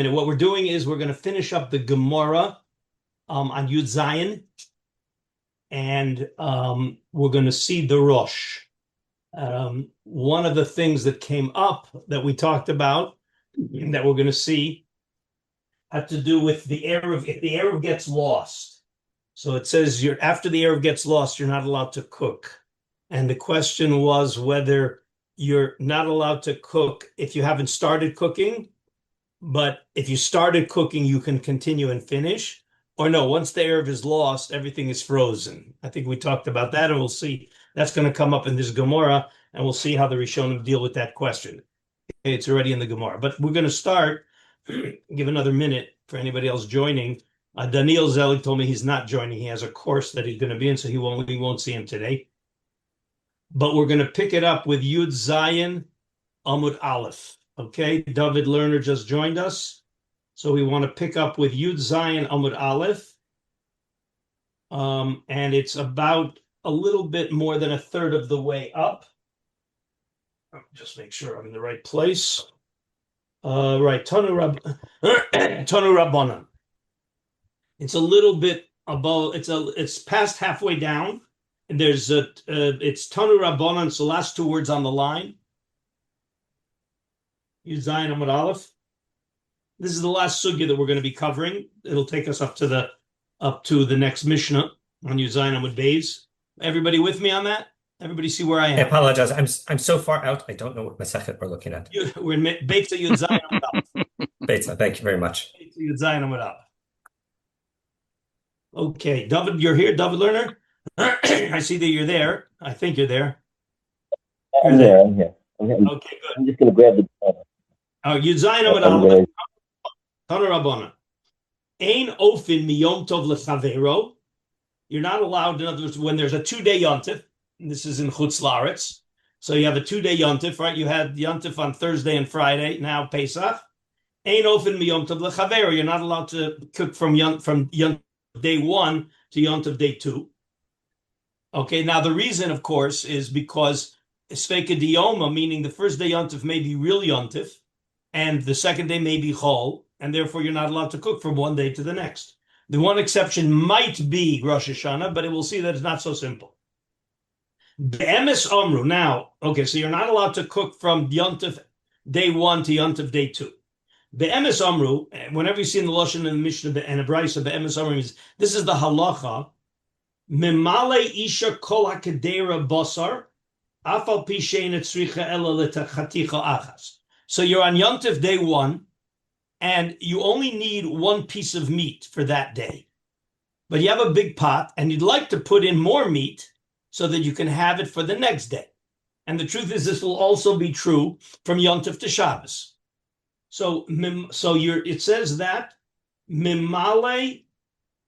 minute. What we're doing is we're going to finish up the Gemara on Yud Zayin, and we're going to see the Rosh. One of the things that came up that we talked about that we're going to see had to do with the Eruv. If the Eruv gets lost, so it says after the Eruv gets lost, you're not allowed to cook. And the question was whether you're not allowed to cook if you haven't started cooking, but if you started cooking, you can continue and finish. Or no, once the Eruv is lost, everything is frozen. I think we talked about that, and we'll see. That's going to come up in this Gemara, and we'll see how the Rishonim deal with that question. Okay, it's already in the Gemara. But we're going to start, give another minute for anybody else joining. Daniel Zelig told me he's not joining. He has a course that he's going to be in, so we won't see him today. But we're going to pick it up with Yud Zayin Amud Aleph. Okay, David Lerner just joined us. So we want to pick up with Yud Zayin Amud Aleph. And it's about a little bit more than a third of the way up. Just make sure I'm in the right place. Right, Tanu Rabbanan. It's a little bit above, it's past halfway down. And there's it's Tanu Rabbanan, so last two words on the line. Yud Zayin Amud Aleph. This is the last sugya that we're going to be covering. It'll take us up to the next Mishnah on Yud Zayin Amud Beis. Everybody with me on that? Everybody see where I am? I apologize. I'm so far out. I don't know what Masechet we're looking at. We're in Beitza Yud Zayin Amud Aleph. Beitza, thank you very much. Beitza Yud Zayin Amud Aleph. Okay, David, you're here, David Lerner? I see that you're there. I think you're there. I'm here. Okay, good. I'm just going to grab the... Yud Zayin Amud Aleph. Tanu Rabbanan. Ein ofin miyom tov lechavero. You're not allowed, in other words, when there's a 2-day yontif, and this is in Chutz La'aretz, so you have a 2-day yontif, right? You had yontif on Thursday and Friday, now Pesach. Ein ofin miyom tov lechavero. You're not allowed to cook from yontif day 1 to yontif day 2. Okay, now the reason, of course, is because Sveka Dioma, meaning the first day yontif may be real yontif, and the second day may be chol, and therefore you're not allowed to cook from one day to the next. The one exception might be Rosh Hashanah, but we'll see that it's not so simple. Be'emes Omru. Now, okay, so you're not allowed to cook from Yontif day 1 to Yontif day 2. Be'emes Omru, whenever you see in the Lashon and the Mishnah and the Brisa, Be'emes Omru means this is the halacha. Memale isha kol hakadera basar, afal pi shein etzricha ela letachaticha achas. So you're on Yontif day 1, and you only need one piece of meat for that day. But you have a big pot, and you'd like to put in more meat so that you can have it for the next day. And the truth is, this will also be true from Yontif to Shabbos. So it says that, Mimale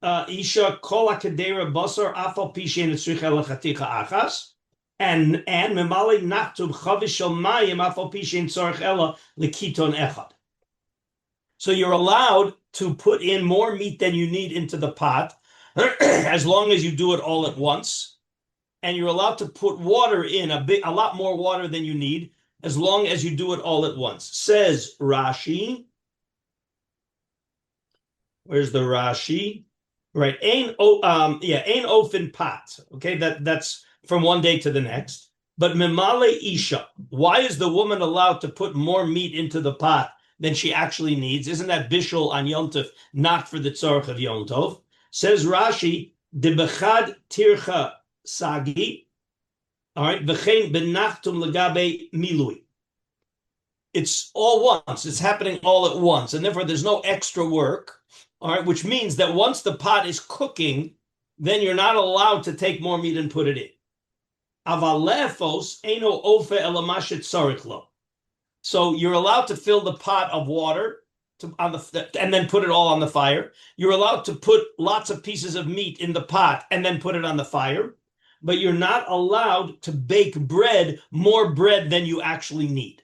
isha kol hakadera basar afal pi shein etzricha ela chaticha achas. And Mimale nachtub chavish shel mayim afal pi shein tzarich ela lekiton echad. So you're allowed to put in more meat than you need into the pot, as long as you do it all at once. And you're allowed to put water in, a lot more water than you need, as long as you do it all at once. Says Rashi. Where's the Rashi? Right, ein ofin pat. Okay, that's from one day to the next. But memale isha. Why is the woman allowed to put more meat into the pot than she actually needs? Isn't that bishul on Yontif, not for the tzorach of Yom Tov? Says Rashi, de bechad tircha sagi, all right, v'chein benachtum legabe milui. It's all once. It's happening all at once, and therefore there's no extra work, all right, which means that once the pot is cooking, then you're not allowed to take more meat and put it in. Aval lefos eino ofe elamashet tzarich lo. So you're allowed to fill the pot of water and then put it all on the fire. You're allowed to put lots of pieces of meat in the pot and then put it on the fire. But you're not allowed to bake more bread than you actually need.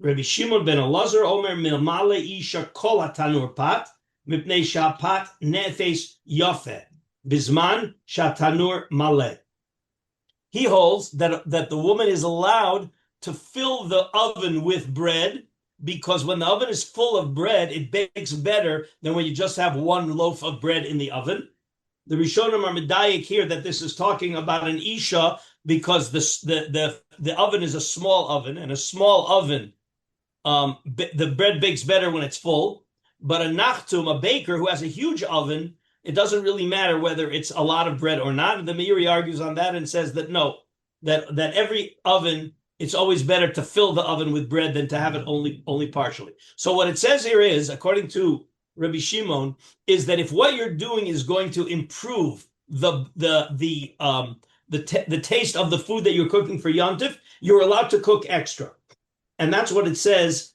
Rabbi Shimon ben Elazar Omer milmale isha kol hatanur pat mipnei shapat nefes yafeh bizman shatanur maleh. He holds that the woman is allowed to fill the oven with bread because when the oven is full of bread, it bakes better than when you just have one loaf of bread in the oven. The Rishonim are medayik here that this is talking about an isha because the oven is a small oven, and a small oven, the bread bakes better when it's full. But a nachtum, a baker who has a huge oven, it doesn't really matter whether it's a lot of bread or not. And the Meiri argues on that and says that no, that every oven, it's always better to fill the oven with bread than to have it only partially. So what it says here is, according to Rabbi Shimon, is that if what you're doing is going to improve the taste of the food that you're cooking for Yontif, you're allowed to cook extra. And that's what it says.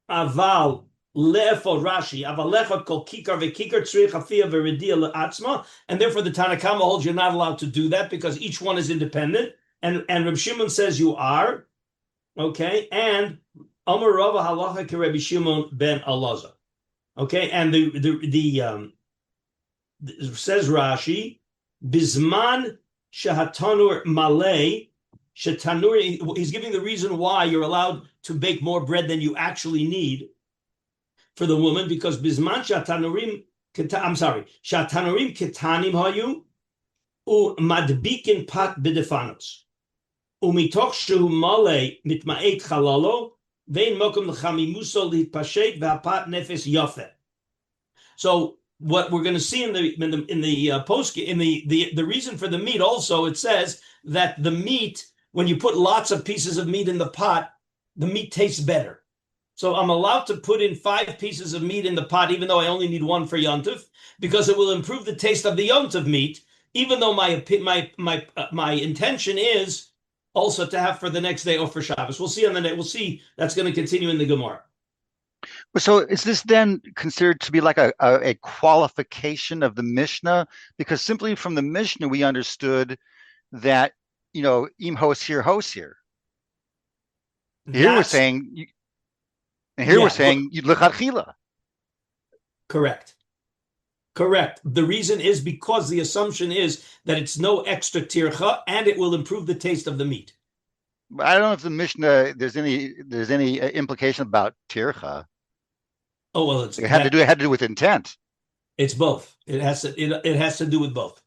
Aval le'efo Rashi, aval lechot kol kikar ve'kikar tzrich hafiyah ve'redia le'atzma. And therefore the Tanna Kama holds you're not allowed to do that because each one is independent. And Rabbi Shimon says you are. Okay. And Amar Rava halacha ki Rabbi Shimon ben Elazar. Okay. And the says Rashi, Bizman shahatanur malay. He's giving the reason why you're allowed to bake more bread than you actually need for the woman, because bisman shatanurim ketanim hayu u madbikin pat b'defanos umitoch shehu malay mitma'et chalalo vein mokum l'chamimuso l'hitpashet v'apat nefes yafeh. So what we're going to see in the post in the reason for the meat also, it says that the meat, when you put lots of pieces of meat in the pot, the meat tastes better. So I'm allowed to put in 5 pieces of meat in the pot, even though I only need 1 for Yontif, because it will improve the taste of the Yontif meat, even though my intention is also to have for the next day or for Shabbos. We'll see on the We'll see. That's going to continue in the Gemara. So is this then considered to be like a qualification of the Mishnah? Because simply from the Mishnah, we understood that, im hosir hosir. Here we're saying, we're saying l'chadchila. Correct. The reason is because the assumption is that it's no extra tircha and it will improve the taste of the meat. I don't know if the Mishnah there's any implication about tircha. Oh well, it had to do with intent. It's both. It has to do with both.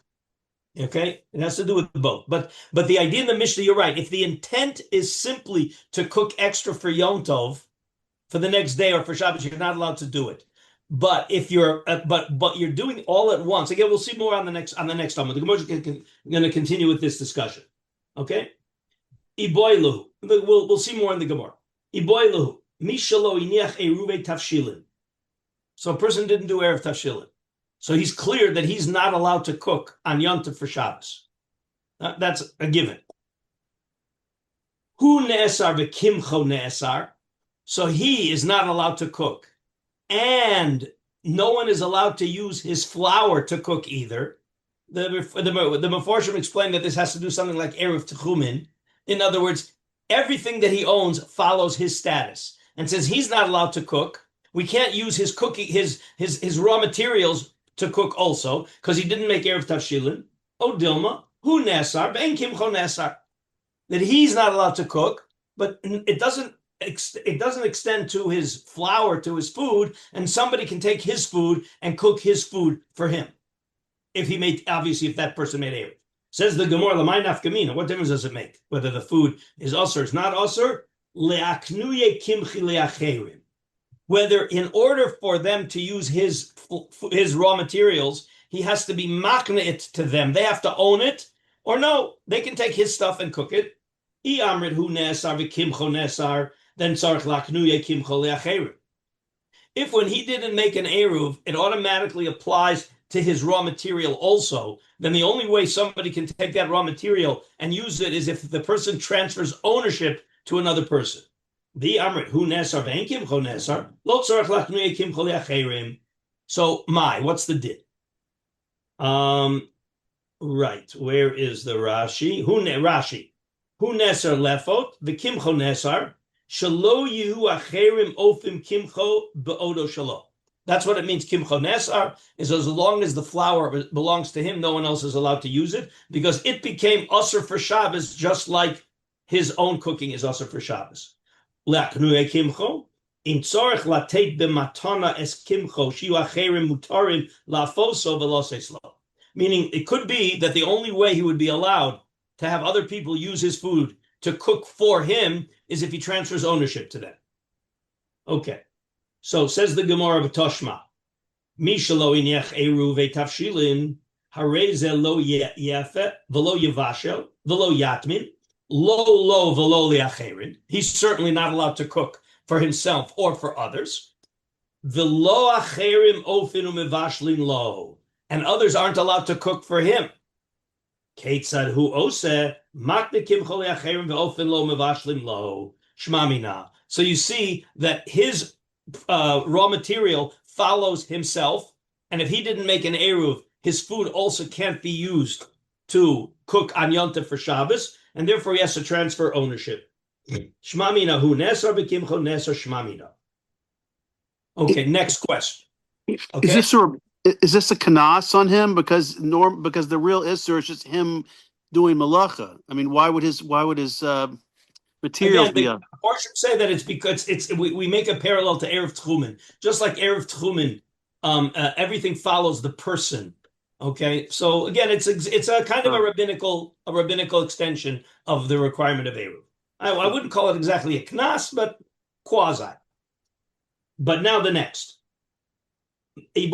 Okay, it has to do with both. But the idea in the Mishnah, you're right. If the intent is simply to cook extra for Yom Tov, for the next day or for Shabbos, you're not allowed to do it. But if you're but you're doing all at once, again, we'll see more on the next time. The Gemara is going to continue with this discussion. Okay, Iboilu. We'll see more in the Gemara. Iboilu mishalo iniach Eruv Tavshilin. So a person didn't do Eruv Tavshilin. So he's clear that he's not allowed to cook on Yom Tov for Shabbos. That's a given. Hu ne'esar v'kimcho ne'esar. So he is not allowed to cook. And no one is allowed to use his flour to cook either. The Meforshim explained that this has to do something like Eruv Tavshilin. In other words, everything that he owns follows his status. And since he's not allowed to cook, we can't use his cooking, his raw materials to cook also, because he didn't make Eruv Tavshilin. O Dilma, hu nesar, ben kimcho nesar. That he's not allowed to cook, but it doesn't extend to his flour, to his food, and somebody can take his food and cook his food for him. If that person made Eruv. Says the Gemara, Lamai nafkamina, what difference does it make? Whether the food is usher or is not usher? Le'aknuye kimchi le'acherim. Whether in order for them to use his raw materials, he has to be makna it to them. They have to own it, or no, they can take his stuff and cook it. Then if when he didn't make an Eruv, it automatically applies to his raw material also, then the only way somebody can take that raw material and use it is if the person transfers ownership to another person. The Amrit, hu nesar ve'en kimcho nesar, lo tzarech lachnuye kimcho le'acherim. So, what's the din? Right, where is the Rashi? Rashi. Hu nesar lefot, v'kimcho nesar, shalo yihu acherim ofim kimcho be'odo shalo. That's what it means, kimcho nesar, is as long as the flour belongs to him, no one else is allowed to use it, because it became usher for Shabbos, just like his own cooking is usher for Shabbos. le'aknuye kimcho. In tzorich latet b'matana es kimcho shiu acherim mutarim lafoso veloseslo. Meaning, it could be that the only way he would be allowed to have other people use his food to cook for him is if he transfers ownership to them. Okay. So says the Gemara of Toshma, Mishalo inech Eruv Tavshilin, Hareze lo yefe, velo yevashel, velo yatmin, lo velo liacherin. He's certainly not allowed to cook for himself or for others. Velo acherim ofinu mevashlin lo. And others aren't allowed to cook for him. Ketzad hu ose makne kimchol acherim ve'ofen lo mevashlim lo shmamina. So you see that his raw material follows himself, and if he didn't make an eruv, his food also can't be used to cook on Yom Tov for Shabbos, and therefore he has to transfer ownership. Shmamina hu nesar bekimcho nesar shmamina. Okay, next question. Okay. Is this a kanas on him because the real isser is just him doing malacha? I mean, why would his materials be up? Or should say that it's because we make a parallel to Eruv Tavshilin. Just like Eruv Tavshilin, everything follows the person. Okay, so again, it's a kind of a rabbinical extension of the requirement of Eruv. I wouldn't call it exactly a knas, but quasi. But now the next. Okay,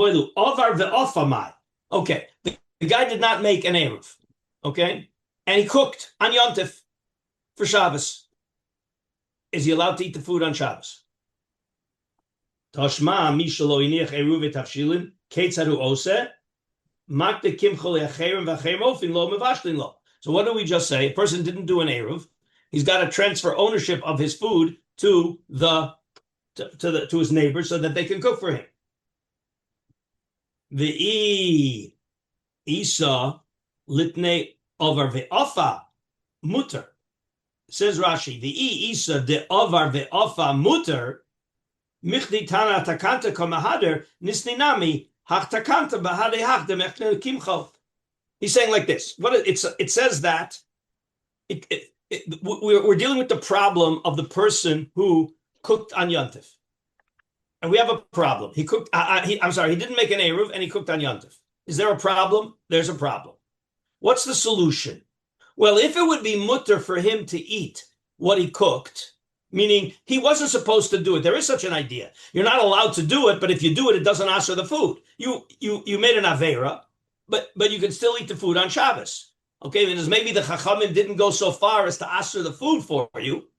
the guy did not make an Eruv, okay? And he cooked on Yom Tov for Shabbos. Is he allowed to eat the food on Shabbos? Toshma mishalo inich Eruv Tavshilin ketzadu ose makde kimchol acherim v'acherim ofin lo mevashlin lo. So what do we just say? A person didn't do an Eruv. He's got to transfer ownership of his food to his neighbors so that they can cook for him. The Isa litne over ve'ofa mutter. Says Rashi, the Isa de over ve'ofa mutter michdi tana takanta komahader nisninami hach takanta bahade hach de mechne kimcho. He's saying like this. It says that we're dealing with the problem of the person who cooked on Yom Tov. And we have a problem. He cooked. He didn't make an Eruv, and he cooked on Yom Tov. Is there a problem? There's a problem. What's the solution? Well, if it would be mutter for him to eat what he cooked, meaning he wasn't supposed to do it. There is such an idea. You're not allowed to do it, but if you do it, it doesn't answer the food. You made an avera, but you can still eat the food on Shabbos. Okay, because maybe the Chachamim didn't go so far as to answer the food for you.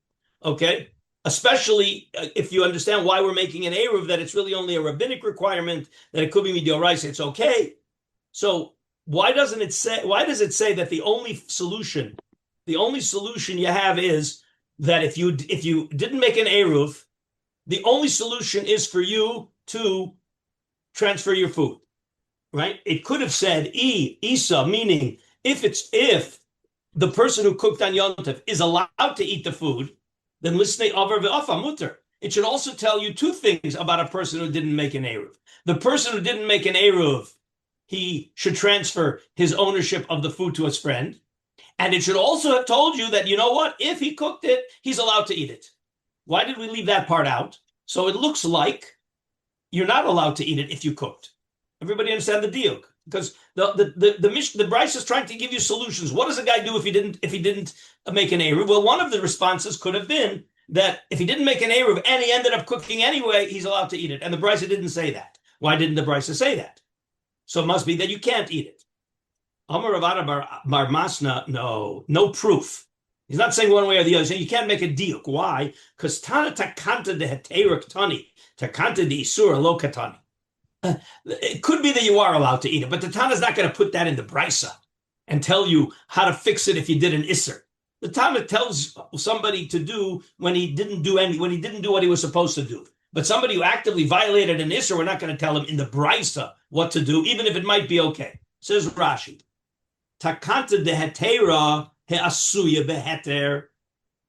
Okay. Especially if you understand why we're making an Eruv, that it's really only a rabbinic requirement, that it could be midoraisa, it's okay. So why does it say that the only solution you have is that if you didn't make an Eruv, the only solution is for you to transfer your food, right? It could have said Isa, meaning if the person who cooked on Yom Tov is allowed to eat the food, then lisnei avar ve'afa mutter. It should also tell you two things about a person who didn't make an Eruv. The person who didn't make an Eruv, he should transfer his ownership of the food to his friend. And it should also have told you that, you know what, if he cooked it, he's allowed to eat it. Why did we leave that part out? So it looks like you're not allowed to eat it if you cooked. Everybody understand the deal? Because the Bryce is trying to give you solutions. What does a guy do if he didn't make an Eruv? Well, one of the responses could have been that if he didn't make an Eruv and he ended up cooking anyway, he's allowed to eat it. And the Bryce didn't say that. Why didn't the Bryce say that? So it must be that you can't eat it. Amar Ravada Bar Masna, no proof. He's not saying one way or the other. He's saying you can't make a diuk. Why? Because Tana takanta de heterik tani, takanta de isura lo katani. It could be that you are allowed to eat it, but the Tana is not going to put that in the brisa and tell you how to fix it if you did an isser. The Tana tells somebody to do when he didn't do what he was supposed to do. But somebody who actively violated an isser, we're not going to tell him in the brisa what to do, even if it might be okay. Says Rashi, takanta de hetera he'asuya beheter.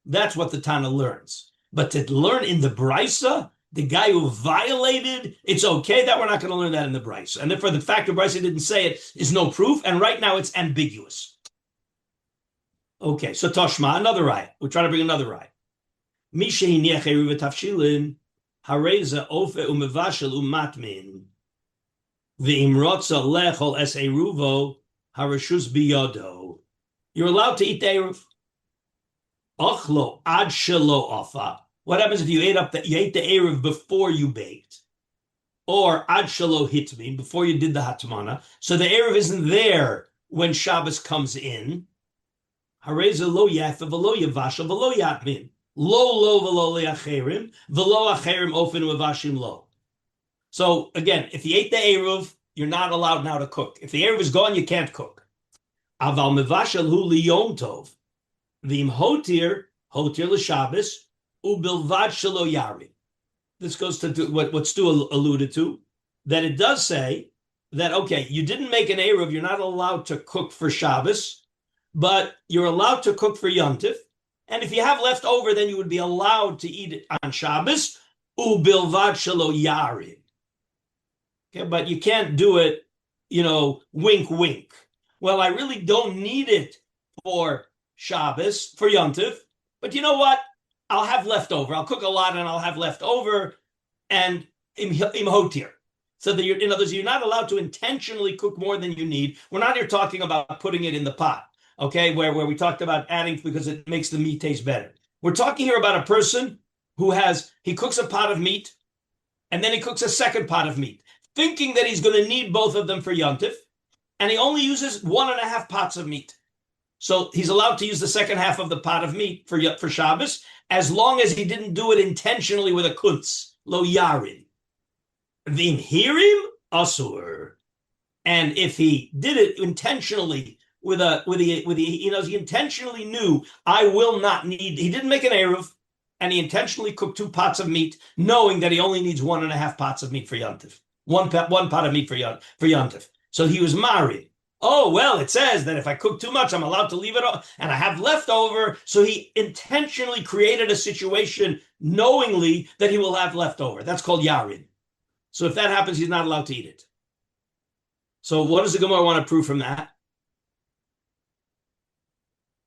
That's what the Tana learns. But to learn in the brisa, the guy who violated, it's okay that we're not going to learn that in the Bryce. And therefore, the fact that Bryce didn't say it is no proof. And right now, it's ambiguous. Okay, so Toshma, another riot. We're trying to bring another riot. Mishehi niach Eruv Tavshilin, hareza ofe umevashel umatmin. V'im rotza lechol es Eruvo, harashus biyodo. You're allowed to eat the Eruv. Ochlo ad shelo afa. What happens if you ate the Eruv before you baked? Or ad shelo hitmin, before you did the hatmana. So the Eruv isn't there when Shabbos comes in. Hareza lo yafa v'lo yavashel v'lo yatmin. Lo v'lo le'acherim, v'lo acherim ofen u'vashim lo. So again, if you ate the Eruv, you're not allowed now to cook. If the Eruv is gone, you can't cook. Aval mevashel hu liyom tov. V'im hotir l'Shabbos, u'bilvad shelo yari. This goes to what Stu alluded to, that it does say that, okay, you didn't make an Eruv, you're not allowed to cook for Shabbos, but you're allowed to cook for Yom Tov. And if you have left over, then you would be allowed to eat it on Shabbos, u'bilvad shelo yari. Okay, but you can't do it, wink, wink. Well, I really don't need it for Shabbos, for Yom Tov, but you know what? I'll have leftover. I'll cook a lot and I'll have leftover, and im hotir. So that in other words, you're not allowed to intentionally cook more than you need. We're not here talking about putting it in the pot, okay, where we talked about adding because it makes the meat taste better. We're talking here about a person who he cooks a pot of meat, and then he cooks a second pot of meat, thinking that he's going to need both of them for Yom Tov, and he only uses 1.5 pots of meat. So he's allowed to use the second half of the pot of meat for Shabbos, as long as he didn't do it intentionally with a kuntz, lo yarin. V'im hirim asur. And if he did it intentionally he intentionally knew, I will not need, he didn't make an Eruv, and he intentionally cooked 2 pots of meat, knowing that he only needs 1.5 pots of meat for Yom Tov. One pot of meat for Yom Tov. So he was married. Oh, well, it says that if I cook too much, I'm allowed to leave it all, and I have leftover. So he intentionally created a situation knowingly that he will have leftover. That's called yarin. So if that happens, he's not allowed to eat it. So what does the Gemara want to prove from that?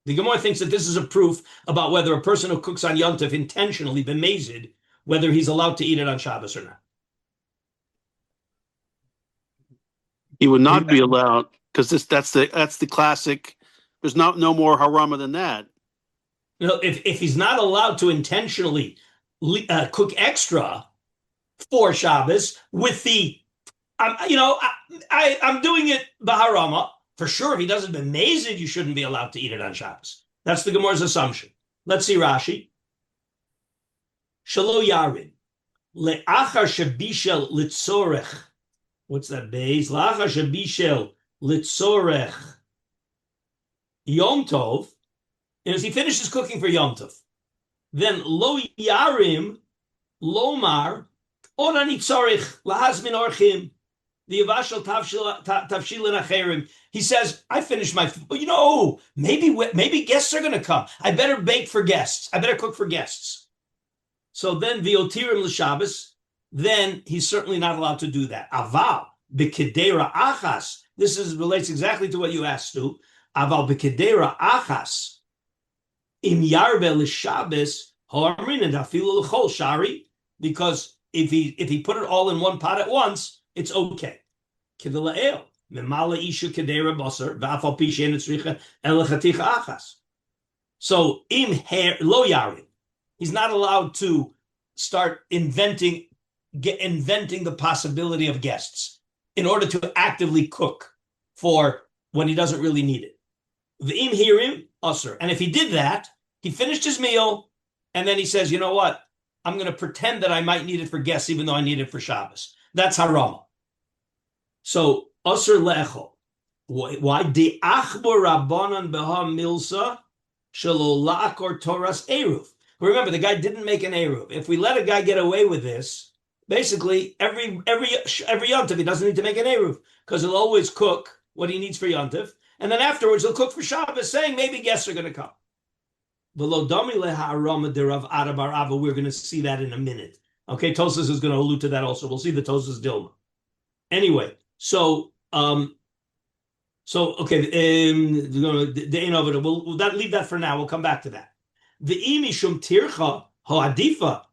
The Gemara thinks that this is a proof about whether a person who cooks on Yom Tov intentionally, b'mezid, whether he's allowed to eat it on Shabbos or not. He would not be allowed, because that's the classic. There's no more harama than that. If he's not allowed to intentionally cook extra for Shabbos with the, I'm doing it b'harama. For sure, if he doesn't b'mezid, you shouldn't be allowed to eat it on Shabbos. That's the Gemara's assumption. Let's see Rashi. Shelo yarin le'achar shebishel litzorech. What's that base? Lachar shebishel litzorech Yom Tov. And as he finishes cooking for Yom Tov, then lo yarim lomar onani tzorich lahazmin orchim the Eruv Tavshilin acherim. He says, I finished my food. Maybe guests are going to come. I better bake for guests. I better cook for guests. So then v'otirim l'Shabbos. Then he's certainly not allowed to do that. Aval b'kedera achas. This relates exactly to what you asked, Stu. Aval b'kedera achas im yarbe l'Shabbos harmin and afilu l'chol shari. Because if he put it all in one pot at once, it's okay. Kidelael memala isha kedera basar v'afal pishen etzricha elachaticha achas. So im her lo yarin, he's not allowed to start inventing the possibility of guests in order to actively cook for when he doesn't really need it. V'im hirim asur, and if he did that, he finished his meal, and then he says, you know what? I'm going to pretend that I might need it for guests, even though I need it for Shabbos. That's harama. So asur le'echol. Why de achbor rabbanan beha milsa shelo la'akor toras eruv? Remember, the guy didn't make an eruv. If we let a guy get away with this, basically every Yom Tov he doesn't need to make an eruv because he'll always cook what he needs for Yom Tov, and then afterwards he'll cook for Shabbos, saying maybe guests are going to come. We're going to see that in a minute. Okay, Tosas is going to allude to that also. We'll see the Tosas Dilma. Anyway, so okay, we'll leave that for now. We'll come back to that. The imishum tircha Ho'adifa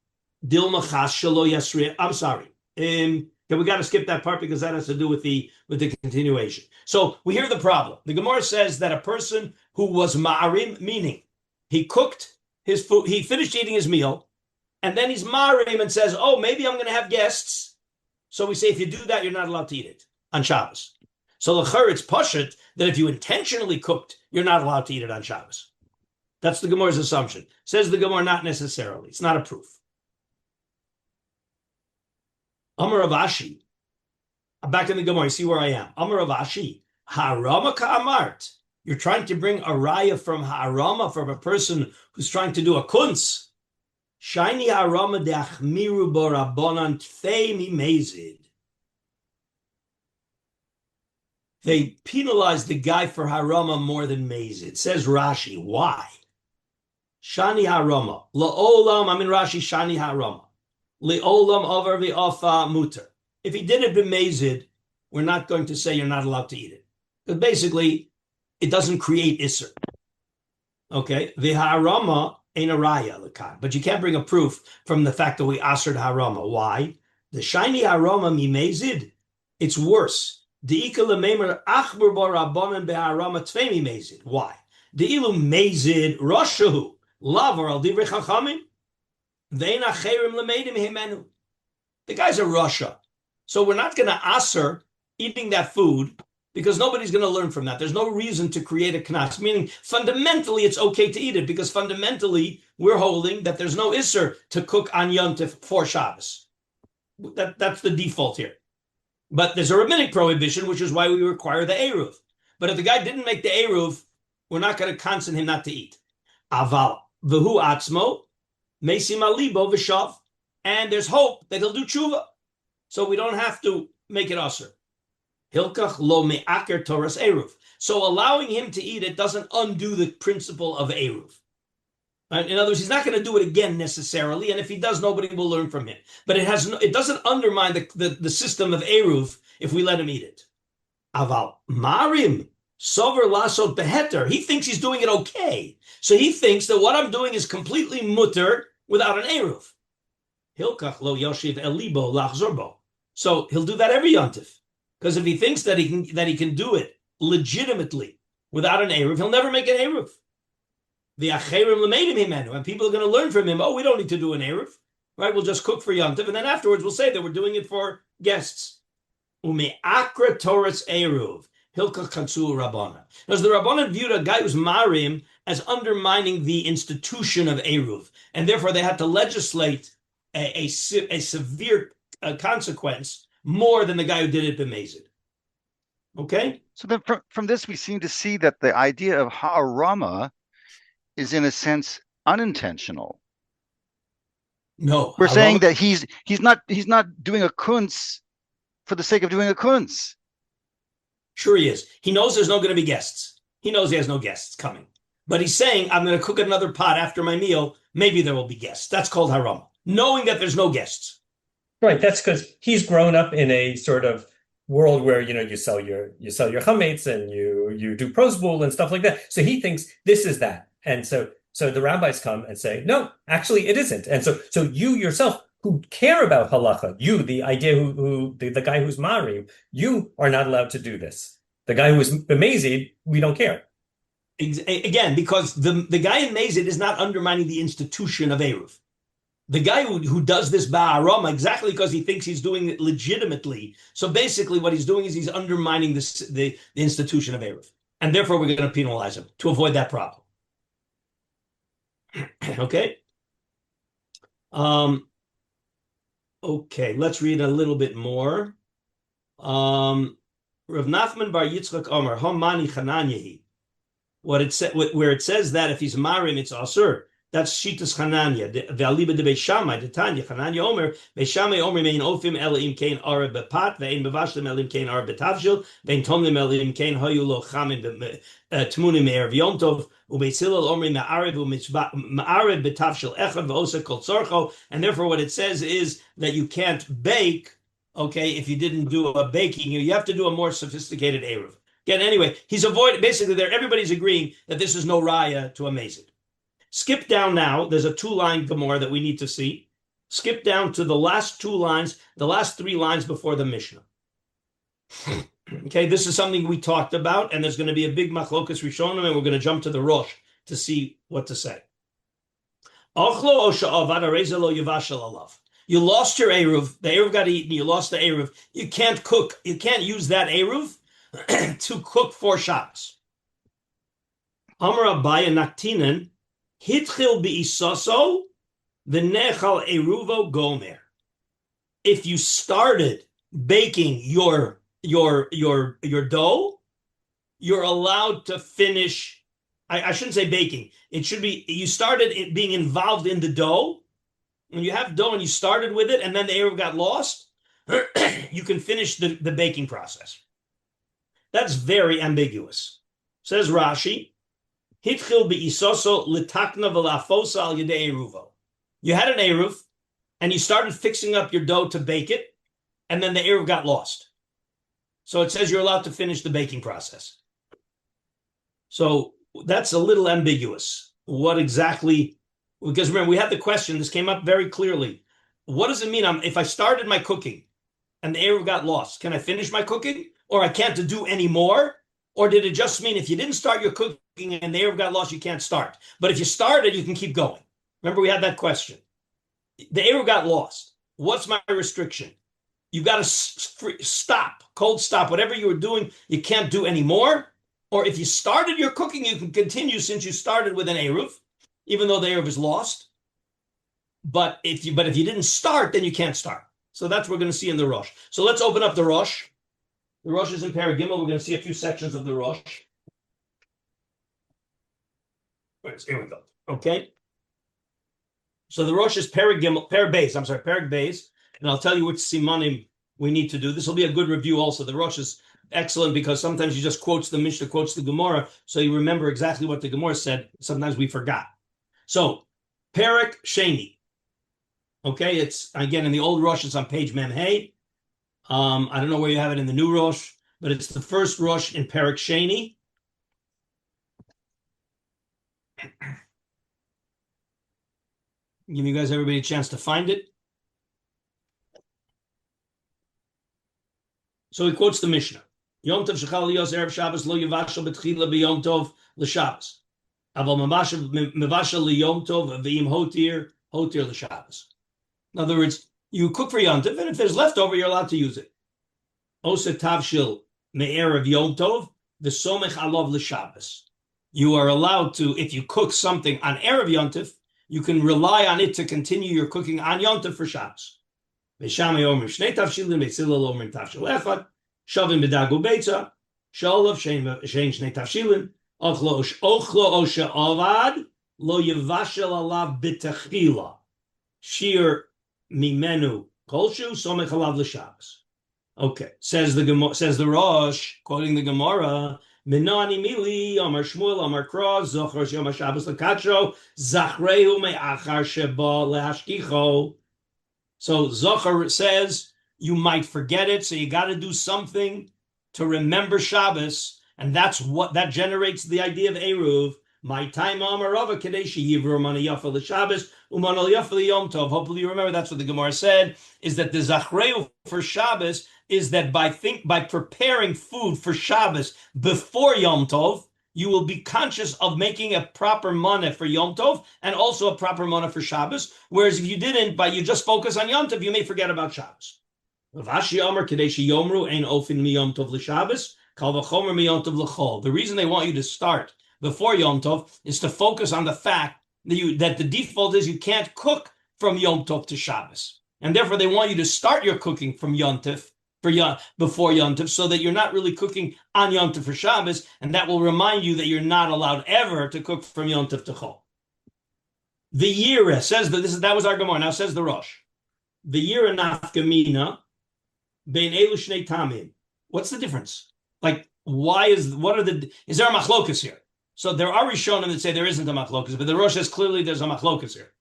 dilma chas shelo yasri. I'm sorry. We got to skip that part because that has to do with the continuation. So we hear the problem. The Gemara says that a person who was ma'arim, meaning he cooked his food, he finished eating his meal, and then he's ma'arim and says, oh, maybe I'm going to have guests. So we say, if you do that, you're not allowed to eat it on Shabbos. So l'chor, it's pashut that if you intentionally cooked, you're not allowed to eat it on Shabbos. That's the Gemara's assumption. Says the Gemara, not necessarily. It's not a proof. Amar Rav Ashi. I'm back in the Gemara. You see where I am. Amar Rav Ashi. Harama ka'amart. You're trying to bring a raya from harama, from a person who's trying to do a kunz. Shiny harama de'achmiru bo rabbanan tfei mimezid. They penalized the guy for harama more than mezid. Says Rashi. Why? Shani harama. La'olam, I'm in Rashi, shani harama. Li'olam over v'ofa muter. If he did it b'mezid, we're not going to say you're not allowed to eat it. Because basically, it doesn't create isser. Okay? V'harama ain't a raya l'kan. But you can't bring a proof from the fact that we asered harama. Why? The shiny harama mimezid, it's worse. De'ika l'meimer achbur bo rabbanan be'harama tvei mimezid. Why? De'ilu mezid roshahu lavar al divrei chachamim. The guy's a Russia. So we're not going to aser eating that food because nobody's going to learn from that. There's no reason to create a knas, meaning fundamentally it's okay to eat it because fundamentally we're holding that there's no isser to cook on Yontif for Shabbos. That's the default here. But there's a rabbinic prohibition, which is why we require the Eruv. But if the guy didn't make the Eruv, we're not going to consent him not to eat. Aval, v'hu atzmo, Mesim alibo v'shav, and there's hope that he'll do tshuva, so we don't have to make it aser. Hilkach lo me'aker Torah's eruv. So allowing him to eat it doesn't undo the principle of eruv. Right? In other words, he's not going to do it again necessarily, and if he does, nobody will learn from him. But it doesn't undermine the system of eruv if we let him eat it. Aval marim. Sover lasot beheter. He thinks he's doing it okay. So he thinks that what I'm doing is completely mutter without an eruv. Hilkach lo yoshiv elibo lachzorbo. So he'll do that every yontif. Because if he thinks that he can do it legitimately without an eruv, he'll never make an eruv. The acherim lemeidim himenu, and people are going to learn from him. Oh, we don't need to do an eruv, right? We'll just cook for yontif, and then afterwards we'll say that we're doing it for guests. Ume'akra Torah's eruv. Hilkach Kansu Rabbana. Because the Rabbanan viewed a guy who's marim as undermining the institution of Eruv, and therefore they had to legislate a severe consequence more than the guy who did it b'mezid. Okay? So then from this, we seem to see that the idea of ha'arama is in a sense unintentional. No. We're saying that he's not doing a kunz for the sake of doing a kunz. Sure he is. He knows there's not going to be guests. He knows he has no guests coming. But he's saying, I'm going to cook another pot after my meal. Maybe there will be guests. That's called haram. Knowing that there's no guests. Right. That's because he's grown up in a sort of world where, you sell your chametz and you do prosbul and stuff like that. So he thinks this is that. And so the rabbis come and say, no, actually it isn't. And so you yourself, who care about halacha, you, the idea the guy who's marim, you are not allowed to do this. The guy who is b'mezid, we don't care. Again, because the guy in mezid is not undermining the institution of Eruv. The guy who does this ba'arama exactly because he thinks he's doing it legitimately. So basically what he's doing is he's undermining the institution of Eruv. And therefore we're going to penalize him to avoid that problem. Okay? Okay, let's read a little bit more. Rav Nachman bar Yitzchak Omer, Homani Chananyahi. Where it says that if he's marim, it's asur. That's Shitas Chananya. Ve'aliba de Beishamai, de Tanya. Chananya Omer, Beishamai Omer mein ofim el im kein ara bepat, ve'in bevashlim el im kein ara betavshil, ve'in tomlim el im kein hoyu lo chamin tmunim me'er v'yontov, u'beitsilal Omer me'arev u'me'arev betavshil echad ve'osa kol tzorcho. And therefore what it says is that you can't bake, okay, if you didn't do a baking, you have to do a more sophisticated eruv. Again, anyway, he's avoiding, basically everybody's agreeing that this is no raya to a mezid. Skip down now. There's a 2-line Gemara that we need to see. Skip down to the last 2 lines, the last 3 lines before the Mishnah. Okay, this is something we talked about, and there's going to be a big machlokas rishonim, and we're going to jump to the Rosh to see what to say. You lost your Eruv. The Eruv got eaten. You lost the Eruv. You can't cook. You can't use that Eruv to cook for Shabbos. Amar Abaya Naktinen Hitchil Beisaso V'nechal Eruvo Gomer. If you started baking your dough, you're allowed to finish. I shouldn't say baking. It should be you started it being involved in the dough. When you have dough and you started with it, and then the Eruv got lost, you can finish the baking process. That's very ambiguous. Says Rashi, Hitchil be'isoso litakna v'lafosa al yedei eruvo. You had an Eruv, and you started fixing up your dough to bake it, and then the Eruv got lost. So it says you're allowed to finish the baking process. So that's a little ambiguous. What exactly? Because remember, we had the question. This came up very clearly. What does it mean? If I started my cooking and the Eruv got lost, can I finish my cooking? Or I can't do any more? Or did it just mean if you didn't start your cooking and the Eruv got lost, you can't start? But if you started, you can keep going. Remember, we had that question. The Eruv got lost. What's my restriction? You got to stop, cold stop. Whatever you were doing, you can't do anymore. Or if you started your cooking, you can continue since you started with an Eruv, even though the Eruv is lost. But if you didn't start, then you can't start. So that's what we're going to see in the Rosh. So let's open up the Rosh. The Rosh is in Perek Gimel. We're going to see a few sections of the Rosh. Here we go. Okay. So the Rosh is Perek Beis. And I'll tell you which simanim we need to do. This will be a good review also. The Rosh is excellent because sometimes you just quotes the Mishnah, quotes the Gemara, so you remember exactly what the Gemara said. Sometimes we forgot. So, Perek Sheni. Okay, it's, again, in the old Rosh, it's on page Mem Hey. I don't know where you have it in the new Rosh, but it's the first Rosh in Perek Sheni. Give you guys, everybody, a chance to find it. So he quotes the Mishnah. Yom Tov shechal liyos erev Shabbos lo yivashel betchila b'Yom Tov l'Shabbos. Aval mevashel liyom Tov v'im hotir l'Shabbos. In other words, you cook for Yom Tov, and if there's leftover, you're allowed to use it. Osa tavshil me'erev Yom Tov v'somech alav l'Shabbos. You are allowed to, if you cook something on erev Yom Tov, you can rely on it to continue your cooking on Yom Tov for Shabbos. Beishamay omer shnei tavshilin, Beisilal omer tavshil echad, shavim b'dagu beitza, shalav shein shnei tavshilin, ochlo osha avad, lo yevashel alav b'techila, shir mimenu kolshu, somech alav l'Shabbos. Okay, says the Rosh, quoting the Gemara, Minani mili, Amar Shmuel, Amar Kros, Zochar Yom HaShabbos l'Katsho, Zachreu me'achar sheba le'ashkicho. So Zochar says you might forget it, so you got to do something to remember Shabbos, and that's what that generates the idea of Eruv. My time Amarava Kadeshi Yivro Manayafa l'Shabbos Umanayafa l'Yom Tov. Hopefully you remember that's what the Gemara said, is that the Zachreu for Shabbos is that by preparing food for Shabbos before Yom Tov, you will be conscious of making a proper maneh for Yom Tov and also a proper maneh for Shabbos. Whereas if you didn't, you just focus on Yom Tov, you may forget about Shabbos. The reason they want you to start before Yom Tov is to focus on the fact that the default is you can't cook from Yom Tov to Shabbos. And therefore they want you to start your cooking from Yom Tov before Yom Tov, so that you're not really cooking on Yom Tov for Shabbos, and that will remind you that you're not allowed ever to cook from Yom Tov to Chol. The Yira says that was our Gemara. Now says the Rosh. The Yira nafkamina bein elu shnei tamim. What's the difference? Like, is there a machlokas here? So there are Rishonim that say there isn't a machlokas, but the Rosh says clearly there's a machlokas here.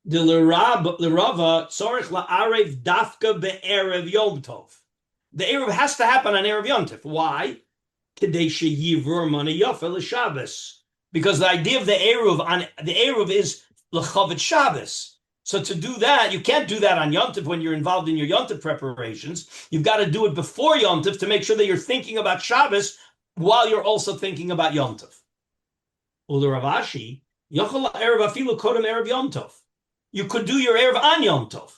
The Rava tzorich la'arev dafka be'erev Yom Tov. The Erev has to happen on Erev Yom Tov. Why? Kedei sheyivur manayafa l'Shabbos. because the idea of the Eruv is L'chavet Shabbos. So to do that, you can't do that on Yom Tov when you're involved in your Yom Tov preparations. You've got to do it before Yom Tov to make sure that you're thinking about Shabbos while you're also thinking about Yom Tov. Ulu Rav Ashi, Yochel Erev afilu kodem Erev Yom Tov. You could do your Erev on Yom Tov.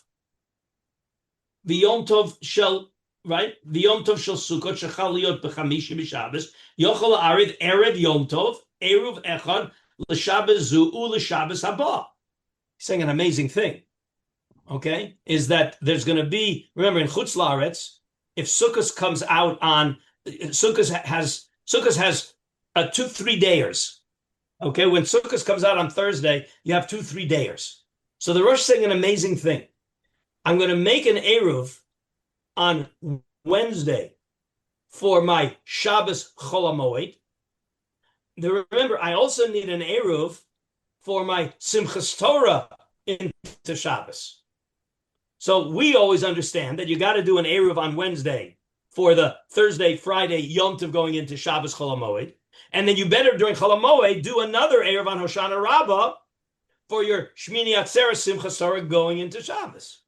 The Yom Tov shall, right? The Yom Tov shall Sukkot shechal liot b'chamishi b'Shabbos. Yochel Arid Erev Yom Tov Eruv Echad l'Shabbos zu l'Shabbos haba. He's saying an amazing thing. Okay, is that there's going to be, remember in Chutz La'aretz, if Sukkot comes out on Sukkot has 2-3 dayers. Okay, when Sukkot comes out on Thursday, you have 2-3 dayers. So the Rosh is saying an amazing thing. I'm going to make an Eruv on Wednesday for my Shabbos Chol HaMoed. Remember, I also need an Eruv for my Simchas Torah into Shabbos. So we always understand that you got to do an Eruv on Wednesday for the Thursday, Friday, Yom Tov going into Shabbos Chol HaMoed. And then you better, during Chol HaMoed, do another Eruv on Hoshana Rabbah for your Shmini Atzeres Simchas Torah going into Shabbos.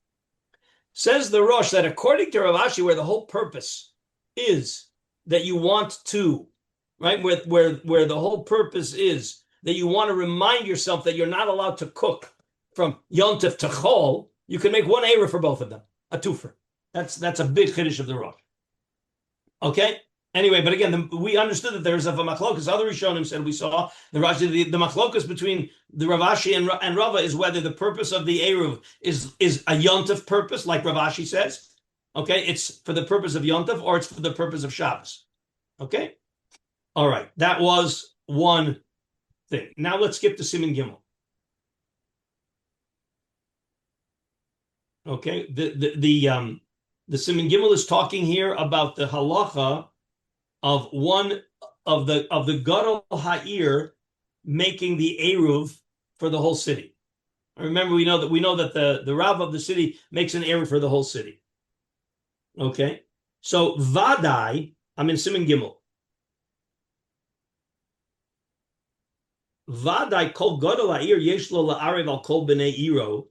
Says the Rosh that according to Rav Ashi, where the whole purpose is that you want to, right, where the whole purpose is that you want to remind yourself that you're not allowed to cook from Yom Tov to Chol, you can make one Eruv for both of them, a twofer. That's a big chiddush of the Rosh. Okay? Anyway, but again, we understood that there's a machlokas. Other Rishonim said we saw the machlokas between the Rav Ashi and Rava is whether the purpose of the Eruv is a Yom Tov purpose, like Rav Ashi says. Okay? It's for the purpose of Yom Tov or it's for the purpose of Shabbos. Okay? All right. That was one thing. Now let's skip to Siman Gimel. Okay, the Siman Gimel is talking here about the halacha of one of the Gadol Ha'ir making the Eruv for the whole city. Remember, we know that the Rav of the city makes an Eruv for the whole city. Okay, so Vadai, I'm in Siman Gimel. Vadai kol Gadol Ha'ir yesh lo la'arev al kol b'nei iro.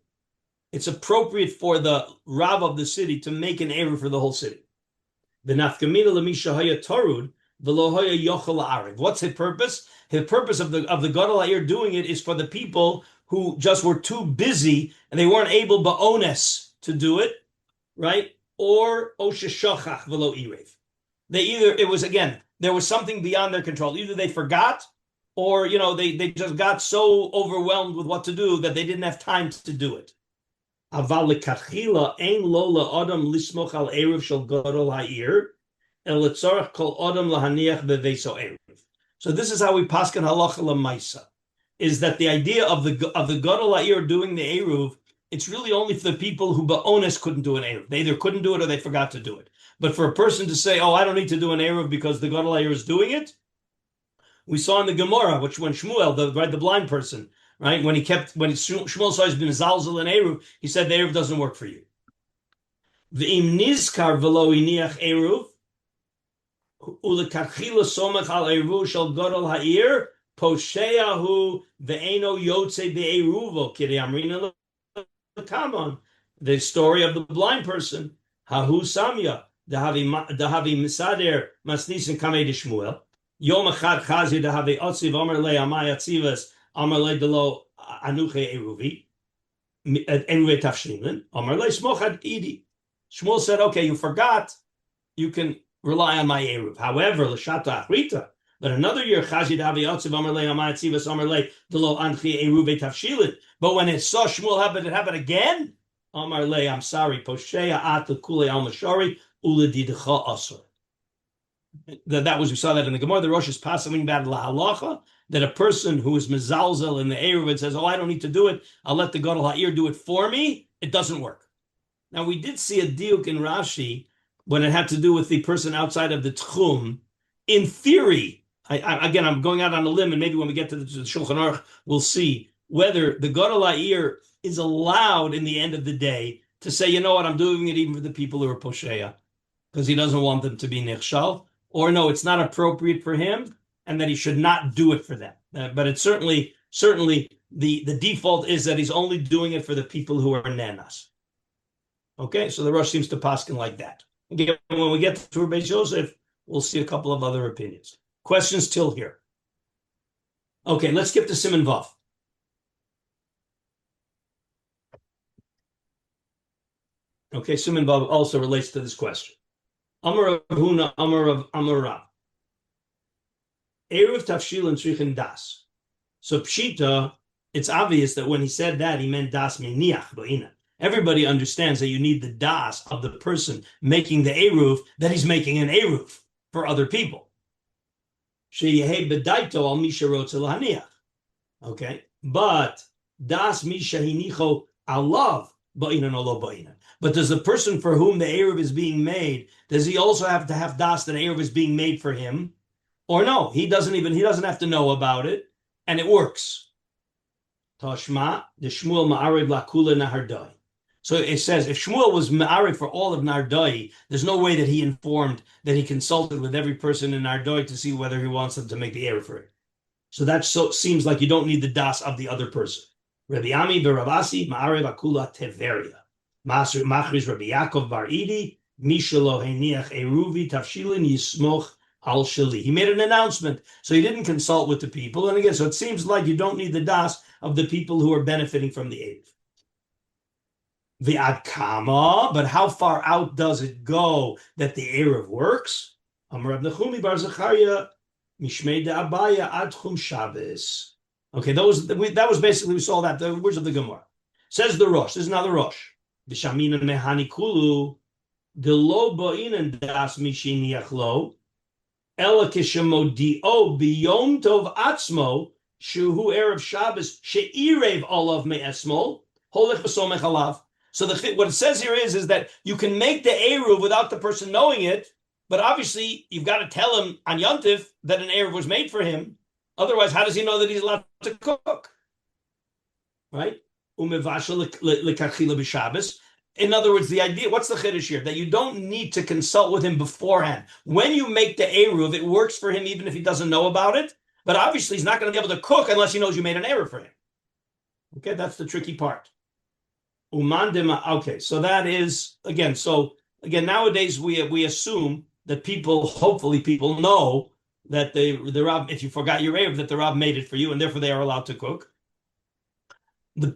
It's appropriate for the Rav of the city to make an Eruv for the whole city. The nafkamina lemisha haya tarud v'lo haya yochel la'arev. What's his purpose? His purpose of the Gadol Ha'ir doing it is for the people who just were too busy and they weren't able ba'ones to do it, right? Or osheshachach v'lo irev. There was something beyond their control. Either they forgot, or they just got so overwhelmed with what to do that they didn't have time to do it. Aval lekachila ein lo la'adam lismoch al eruv shel Gadol Ha'ir el letzorach kol adam lahaniach beveiso eruv. So this is how we paskin halacha lemaisa, is that the idea of the Gadol Ha'ir doing the eruv, it's really only for the people who ba'ones couldn't do an eruv. They either couldn't do it or they forgot to do it. But for a person to say, "Oh, I don't need to do an eruv because the Gadol Ha'ir is doing it," we saw in the Gemara, which when Shmuel, the blind person, right, when Shmuel saw he's been zalzel in Eruv, he said the Eruv doesn't work for you. V'im nizkar v'lo iniach Eruv u'lekachila somach al Eruv shel Gadol Ha'ir posheahu ve'eno yotze be'eruvo kidei amrina l'kamon. The story of the blind person, hahu samya dahavi misader masnisin kamei de Shmuel yom echad chazi dahavi otziv omer le amay atzivas Eruv Tavshilin. Shmuel said, "Okay, you forgot. You can rely on my Eruv. However, l'shata achrita. But another year, Chazid Avi Yotzev Amar Le Amay Tzivas Amar Le Delo Anchi Eruv Tavshilin. But when it saw Shmuel it happened again. Amar Le, I'm sorry. Poshea at Kule Al Mashari Uledidcha Asur. That was, we saw that in the Gemara. The Rosh is passing that lahalacha, that a person who is mezalzel in the Eruv and says, "Oh, I don't need to do it. I'll let the Gadol Ha'ir do it for me." It doesn't work. Now we did see a diuk in Rashi when it had to do with the person outside of the tchum. In theory, I'm going out on a limb, and maybe when we get to the Shulchan Aruch, we'll see whether the Gadol Ha'ir is allowed in the end of the day to say, "You know what? I'm doing it even for the people who are posheya," because he doesn't want them to be nichshal. Or no, it's not appropriate for him, and that he should not do it for them. But it's certainly the default is that he's only doing it for the people who are nanas. Okay, so the Rosh seems to paskin like that. Again, when we get to Rabbi Joseph, we'll see a couple of other opinions. Questions till here. Okay, let's skip to Siman Vav. Okay, Siman Vav also relates to this question. Amar Rav Huna, Amar Rav. Eruv Tavshilin tzrichen das. So Pshita, it's obvious that when he said that, he meant das meniach bo'ina. Everybody understands that you need the das of the person making the Eruv, that he's making an Eruv for other people. Sheyehei bedaito al misha rotze lahaniach. Okay, but das misha hinicho alav bo'ina no lo bo'ina. But does the person for whom the Eruv is being made, does he also have to have das that Eruv is being made for him? Or no, he doesn't have to know about it, and it works. Tashma, the Shmuel ma'arid lakula nahardai. So it says, if Shmuel was ma'arid for all of Nardai, there's no way that he informed, that he consulted with every person in Nardai to see whether he wants them to make the Eruv for it. So that seems like you don't need the das of the other person. Rabbi Ami v'Ravasi ma'arid akula teveria. Machriz Rabbi Yaakov bar Idi, Mishalo heniach Eruvi Tavshilin yismoch al shali. He made an announcement, so he didn't consult with the people. And again, so it seems like you don't need the das of the people who are benefiting from the Eruv. The adkama, but how far out does it go that the Eruv works? Amar Rav Nachumi bar Zechariah, Mishmei de Abaya ad chum Shabbos. Okay, that was basically, we saw that, the words of the Gemara. Says the Rosh, this is now the Rosh. B'shamina mehani kulu, de lo bo'inen das mishin yachlo, ela kishamodi'o biyom tov atzmo, shuhu Erev Shabbos, she'irev olav me'esmo, holech v'somech alav. So what it says here is that you can make the Eruv without the person knowing it, but obviously you've got to tell him on Yontif that an Eruv was made for him. Otherwise, how does he know that he's allowed to cook? Right? In other words, the idea, what's the chiddush here? That you don't need to consult with him beforehand. When you make the Eruv, it works for him even if he doesn't know about it, but obviously he's not going to be able to cook unless he knows you made an Eruv for him. Okay, that's the tricky part. Okay, so that is, again, nowadays we assume that hopefully people know that the Rab, if you forgot your Eruv, that the Rab made it for you, and therefore they are allowed to cook.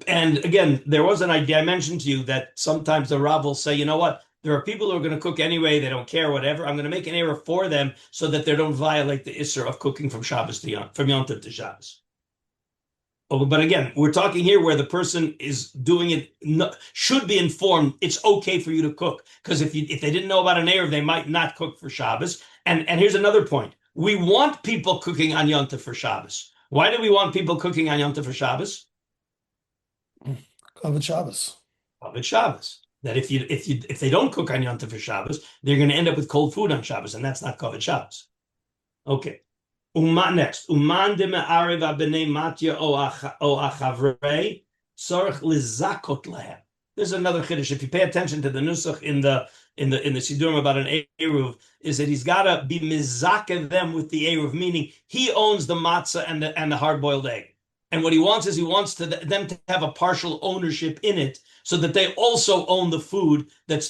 And again, there was an idea, I mentioned to you that sometimes the Rab will say, you know what, there are people who are going to cook anyway, they don't care, whatever, I'm going to make an Eruv for them so that they don't violate the Isser of cooking from Shabbos from Yontif to Shabbos. Oh, but again, we're talking here where the person is doing it, should be informed it's okay for you to cook. Because if they didn't know about an Eruv, they might not cook for Shabbos. And here's another point. We want people cooking on Yontif for Shabbos. Why do we want people cooking on Yontif for Shabbos? Kavod Shabbos. Kavod Shabbos. That if they don't cook on Yontif for Shabbos, they're going to end up with cold food on Shabbos, and that's not Kavod Shabbos. Okay. Next, uman de me'arev abnei matya o achavrei tzarich lizakot lehem. There's another chiddush. If you pay attention to the nusach in the Sidurim about an Eruv, is that he's got to be mizakeh them with the Eruv, meaning he owns the matzah and the hard-boiled egg. And what he wants is them to have a partial ownership in it, so that they also own the food that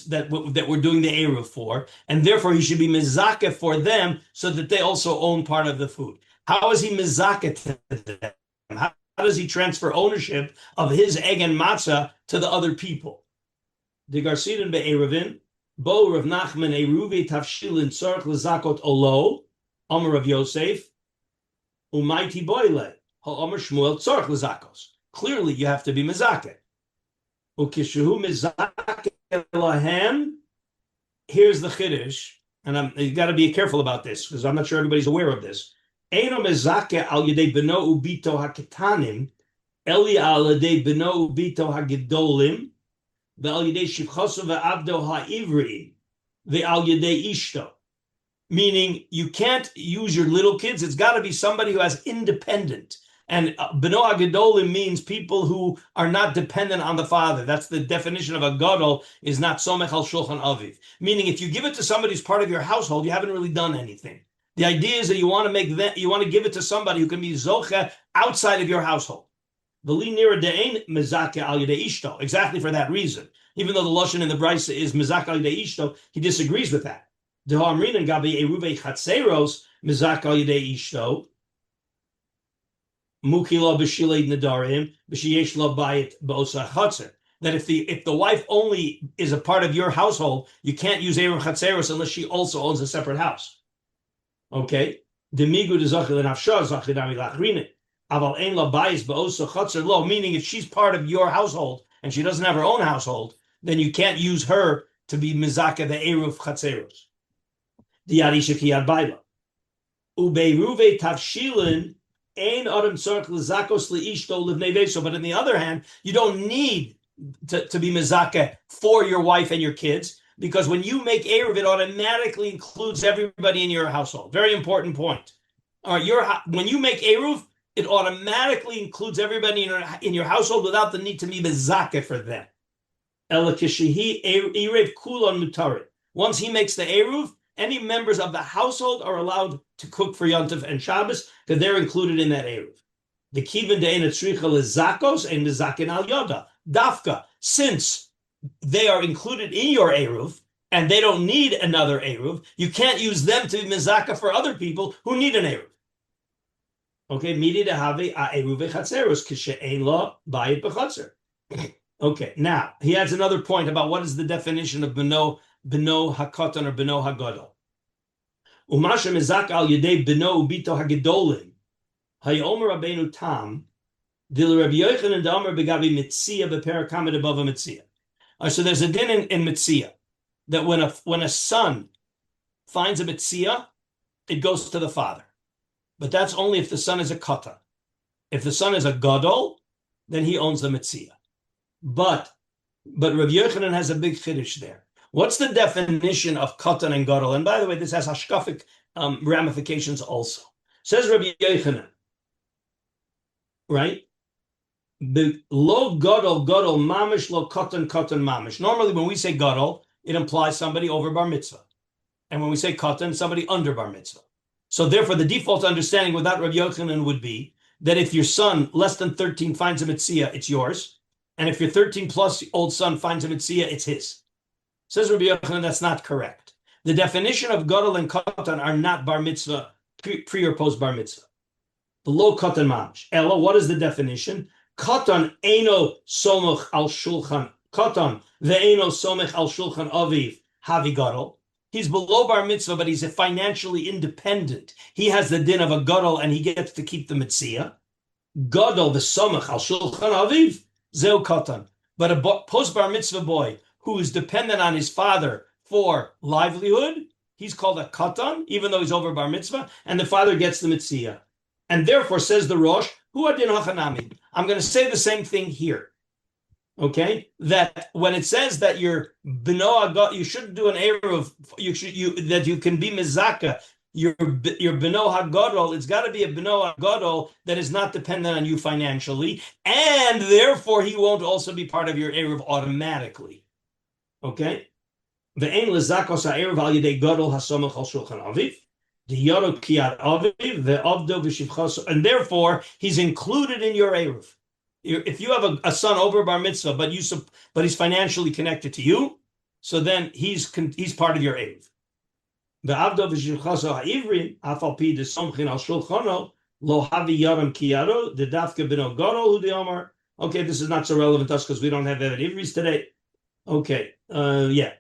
we're doing the Eruv for, and therefore he should be mizakeh for them, so that they also own part of the food. How is he mizakeh to them? How does he transfer ownership of his egg and matzah to the other people? The Garsidin be'eruvin, bo Rav Nachman Eruv Tavshilin tzarich lezakot olo, Amar Rav Yosef, umayti boile, ha'amar Shmuel tzarich lezakos. Clearly, you have to be mizakeh. Ukishuhu mizakeh lahem. Here's the chiddush, and you got to be careful about this because I'm not sure everybody's aware of this. Eino mizakeh al yedei beno ubito haketanim, eli al yedei beno ubito hagedolim, ve'al yedei shivchoso ve'abdo ha'ivriim, ve'al yedei ishto. Meaning, you can't use your little kids. It's got to be somebody who has independent. And Beno Agedolim means people who are not dependent on the father. That's the definition of a gadol, is not somech al shulchan aviv. Meaning, if you give it to somebody who's part of your household, you haven't really done anything. The idea is that you want to give it to somebody who can be zoche outside of your household. Exactly for that reason. Even though the lashon in the brisa is mezak al yedei ishto, he disagrees with that. That if the wife only is a part of your household, you can't use eruv chatzeros unless she also owns a separate house. Okay, meaning if she's part of your household and she doesn't have her own household, then you can't use her to be mizaka the eruv chatzeros. The Yarisha Kiyad Baila. Eruv Tavshilin ein adam tzarich lezakos leishto livnei beso. But on the other hand, you don't need to be mizaka for your wife and your kids, because when you make eruv, it automatically includes everybody in your household. Very important point. All right, when you make eruv, it automatically includes everybody in your household without the need to be mizaka for them. Once he makes the eruv, any members of the household are allowed to cook for Yontif and Shabbos because they're included in that eruv. The kivin de'ena tzricha lezakos and lezakin al yoda dafka, since they are included in your eruv and they don't need another eruv, you can't use them to be mezaka for other people who need an eruv. Okay, midi dehave a eruv chatzeros kishe'ein lo bayit b'chatzer. Okay, now he adds another point about what is the definition of beno hakotan or beno hagadol. Umasha mezak al yedei beno ubito hagedolim hayomer rabbeinu tam dil Rabbi Yochanan damer begavi mitzia beperakam above a mitzia. So there's a din in mitzia that when a son finds a mitzia, it goes to the father, but that's only if the son is a katan. If the son is a gadol, then he owns the mitzia. But Rabbi Yochanan has a big chiddush there. What's the definition of katan and gadol? And by the way, this has hashkafic ramifications also. Says Rabbi Yochanan, right? The lo gadol mamish, lo katan mamish. Normally, when we say gadol, it implies somebody over bar mitzvah, and when we say katan, somebody under bar mitzvah. So therefore, the default understanding without Rabbi Yochanan would be that if your son less than 13 finds a mitzvah, it's yours. And if your 13-plus-old son finds a mitzvah, it's his. Says Rabbi Yochanan, that's not correct. The definition of gadol and katan are not bar mitzvah, pre or post bar mitzvah. Below katan mamish. Ella, what is the definition? Katan eino somach al shulchan. Katan ve'eino somach al shulchan aviv havi gadol. He's below bar mitzvah, but he's financially independent. He has the din of a gadol, and he gets to keep the mitzvah. Gadol v'somach al shulchan aviv. Zeu katan. But a post bar mitzvah boy who is dependent on his father for livelihood, he's called a katan, even though he's over bar mitzvah, and the father gets the mitzvah. And therefore, says the Rosh, hu adin hachanami. I'm going to say the same thing here. Okay, that when it says that you're beno, you shouldn't do an eruv. That you can be mizaka. Your beno hagadol, it's got to be a beno hagadol that is not dependent on you financially, and therefore he won't also be part of your eruv automatically. Okay, ve'en lezakos ha'eruv al yedei gadol hasomach al shulchan aviv, the yoro kiyad aviv ve'avdo v'shivchos, and therefore he's included in your eruv. If you have a son over bar mitzvah, but he's financially connected to you, so then he's part of your eruv. The avdo v'shivchaso ha'ivrim afalpi de somchin al shulchano lo havi yaram kiyado the dafka beno gadol hu de'amar. Okay, this is not so relevant to us because we don't have Evet Ivris today. Okay, yeah.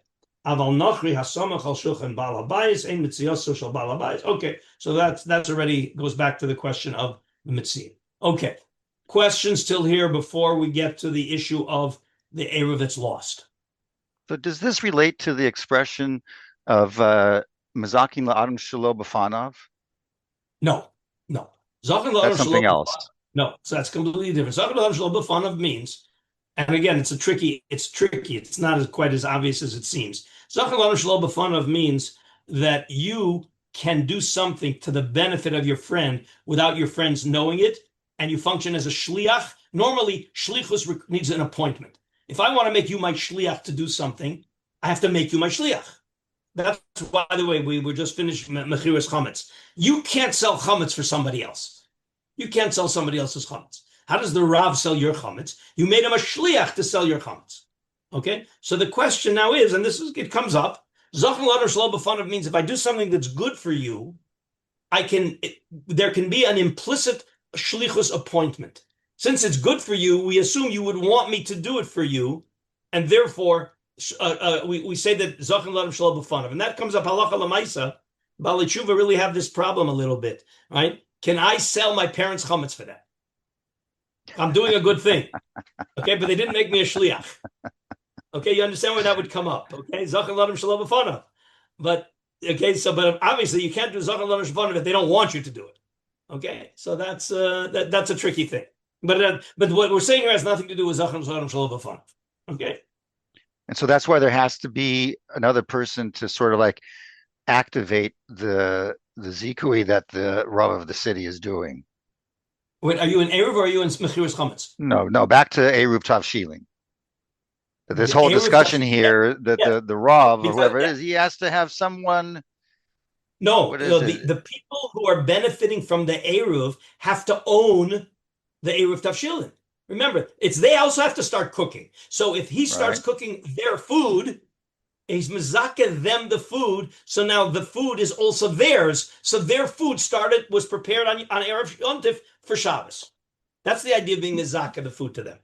Aval nachri hasamach al shulchan bal habayis ein mitziyaso shel bal habayis. Okay, so that's already goes back to the question of the mitzvah. Okay, questions still here before we get to the issue of the eruv that's lost. So does this relate to the expression of Mazakin la'adam shelo b'fanav? No. That's something else. No, so that's completely different. Zaken la'adam shelo b'fanav means, and again, it's tricky. It's not quite as obvious as it seems. Zaken la'adam shelo b'fanav means that you can do something to the benefit of your friend without your friends knowing it, and you function as a shliach. Normally, shlichus needs an appointment. If I want to make you my shliach to do something, I have to make you my shliach. That's, by the way, we were just finished Mechiras Chametz. You can't sell Chametz for somebody else. You can't sell somebody else's Chametz. How does the Rav sell your Chametz? You made him a shliach to sell your Chametz. Okay? So the question now is, and it comes up, Zachan Ladar Shlo B'fanav means if I do something that's good for you, there can be an implicit shlichus appointment. Since it's good for you, we assume you would want me to do it for you, and therefore we say that Zachan Ladar Shlo B'fanav, and that comes up halacha lamaisa. Baalei Tshuva really have this problem a little bit, right? Can I sell my parents' chametz for that? I'm doing a good thing, okay, but they didn't make me a shliach. Okay, you understand where that would come up, okay? Zachan Ladar Shlo B'fanav, but obviously you can't do Zachan Ladar Shlo B'fanav if they don't want you to do it. Okay, so that's a tricky thing. But what we're saying here has nothing to do with Zachan Ladar Shlo B'fanav. Okay. And so that's why there has to be another person to sort of like activate the zikui that the Rav of the city is doing. Wait, are you in Eruv or are you in Mechiras Chametz? No, back to Eruv Tavshilin. This The whole Eruv discussion Tavshilin, here, that yeah. the Rav, or Because, whoever it is, he has to have someone. No, it? the people who are benefiting from the Eruv have to own the Eruv Tavshilin. Remember, they also have to start cooking. So if he starts cooking their food, he's mezakeh them the food. So now the food is also theirs. So their food was prepared on Erev Yontif for Shabbos. That's the idea of being mezakeh the food to them.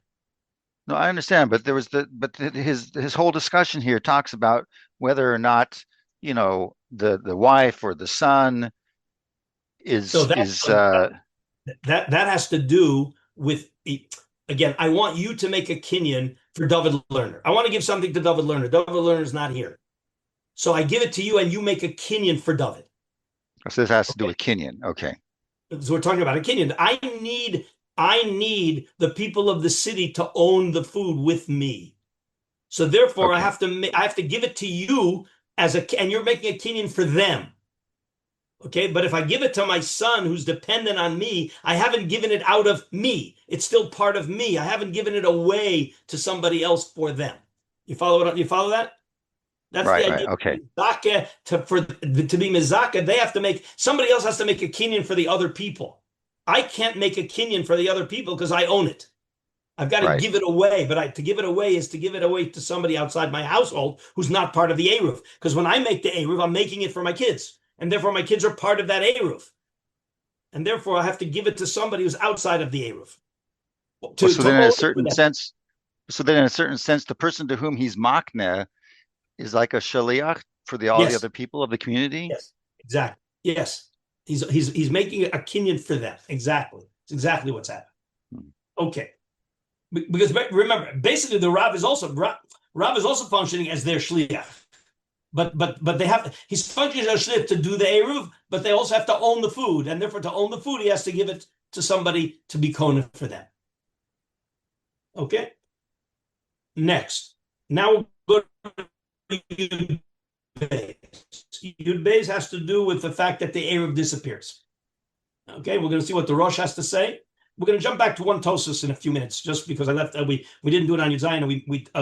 No, I understand, but his whole discussion here talks about whether or not the wife or the son is that has to do with. Again, I want you to make a kinyan for David Lerner. I want to give something to David Lerner. David Lerner is not here. So I give it to you and you make a kinyan for David. So this has to do with kinyan. Okay. So we're talking about a kinyan. I need the people of the city to own the food with me. So therefore I have to give it to you and you're making a kinyan for them. Okay, but if I give it to my son who's dependent on me, I haven't given it out of me. It's still part of me. I haven't given it away to somebody else for them. You follow that? That's right, the idea. Right, okay. To be mizakeh, somebody else has to make a kinyan for the other people. I can't make a kinyan for the other people because I own it. I've got to give it away, but to give it away is to give it away to somebody outside my household who's not part of the Eruv. Because when I make the Eruv, I'm making it for my kids. And therefore, my kids are part of that Eruv. And therefore, I have to give it to somebody who's outside of the Eruv. So then in a certain sense, the person to whom he's makneh is like a shaliach for all the other people of the community? Yes, exactly. Yes. He's making a kinyan for them. Exactly. It's exactly what's happening. Okay. Because remember, basically, the Rav is also functioning as their shliach. But he's functioning as a shliach to do the Eruv, but they also have to own the food, and therefore to own the food, he has to give it to somebody to be kohen for them. Okay. Next, now we'll go to Yud Beis. Yud Beis has to do with the fact that the Eruv disappears. Okay, we're going to see what the Rosh has to say. We're going to jump back to one Tosas in a few minutes, just because I left. We didn't do it on Yud Zayin, and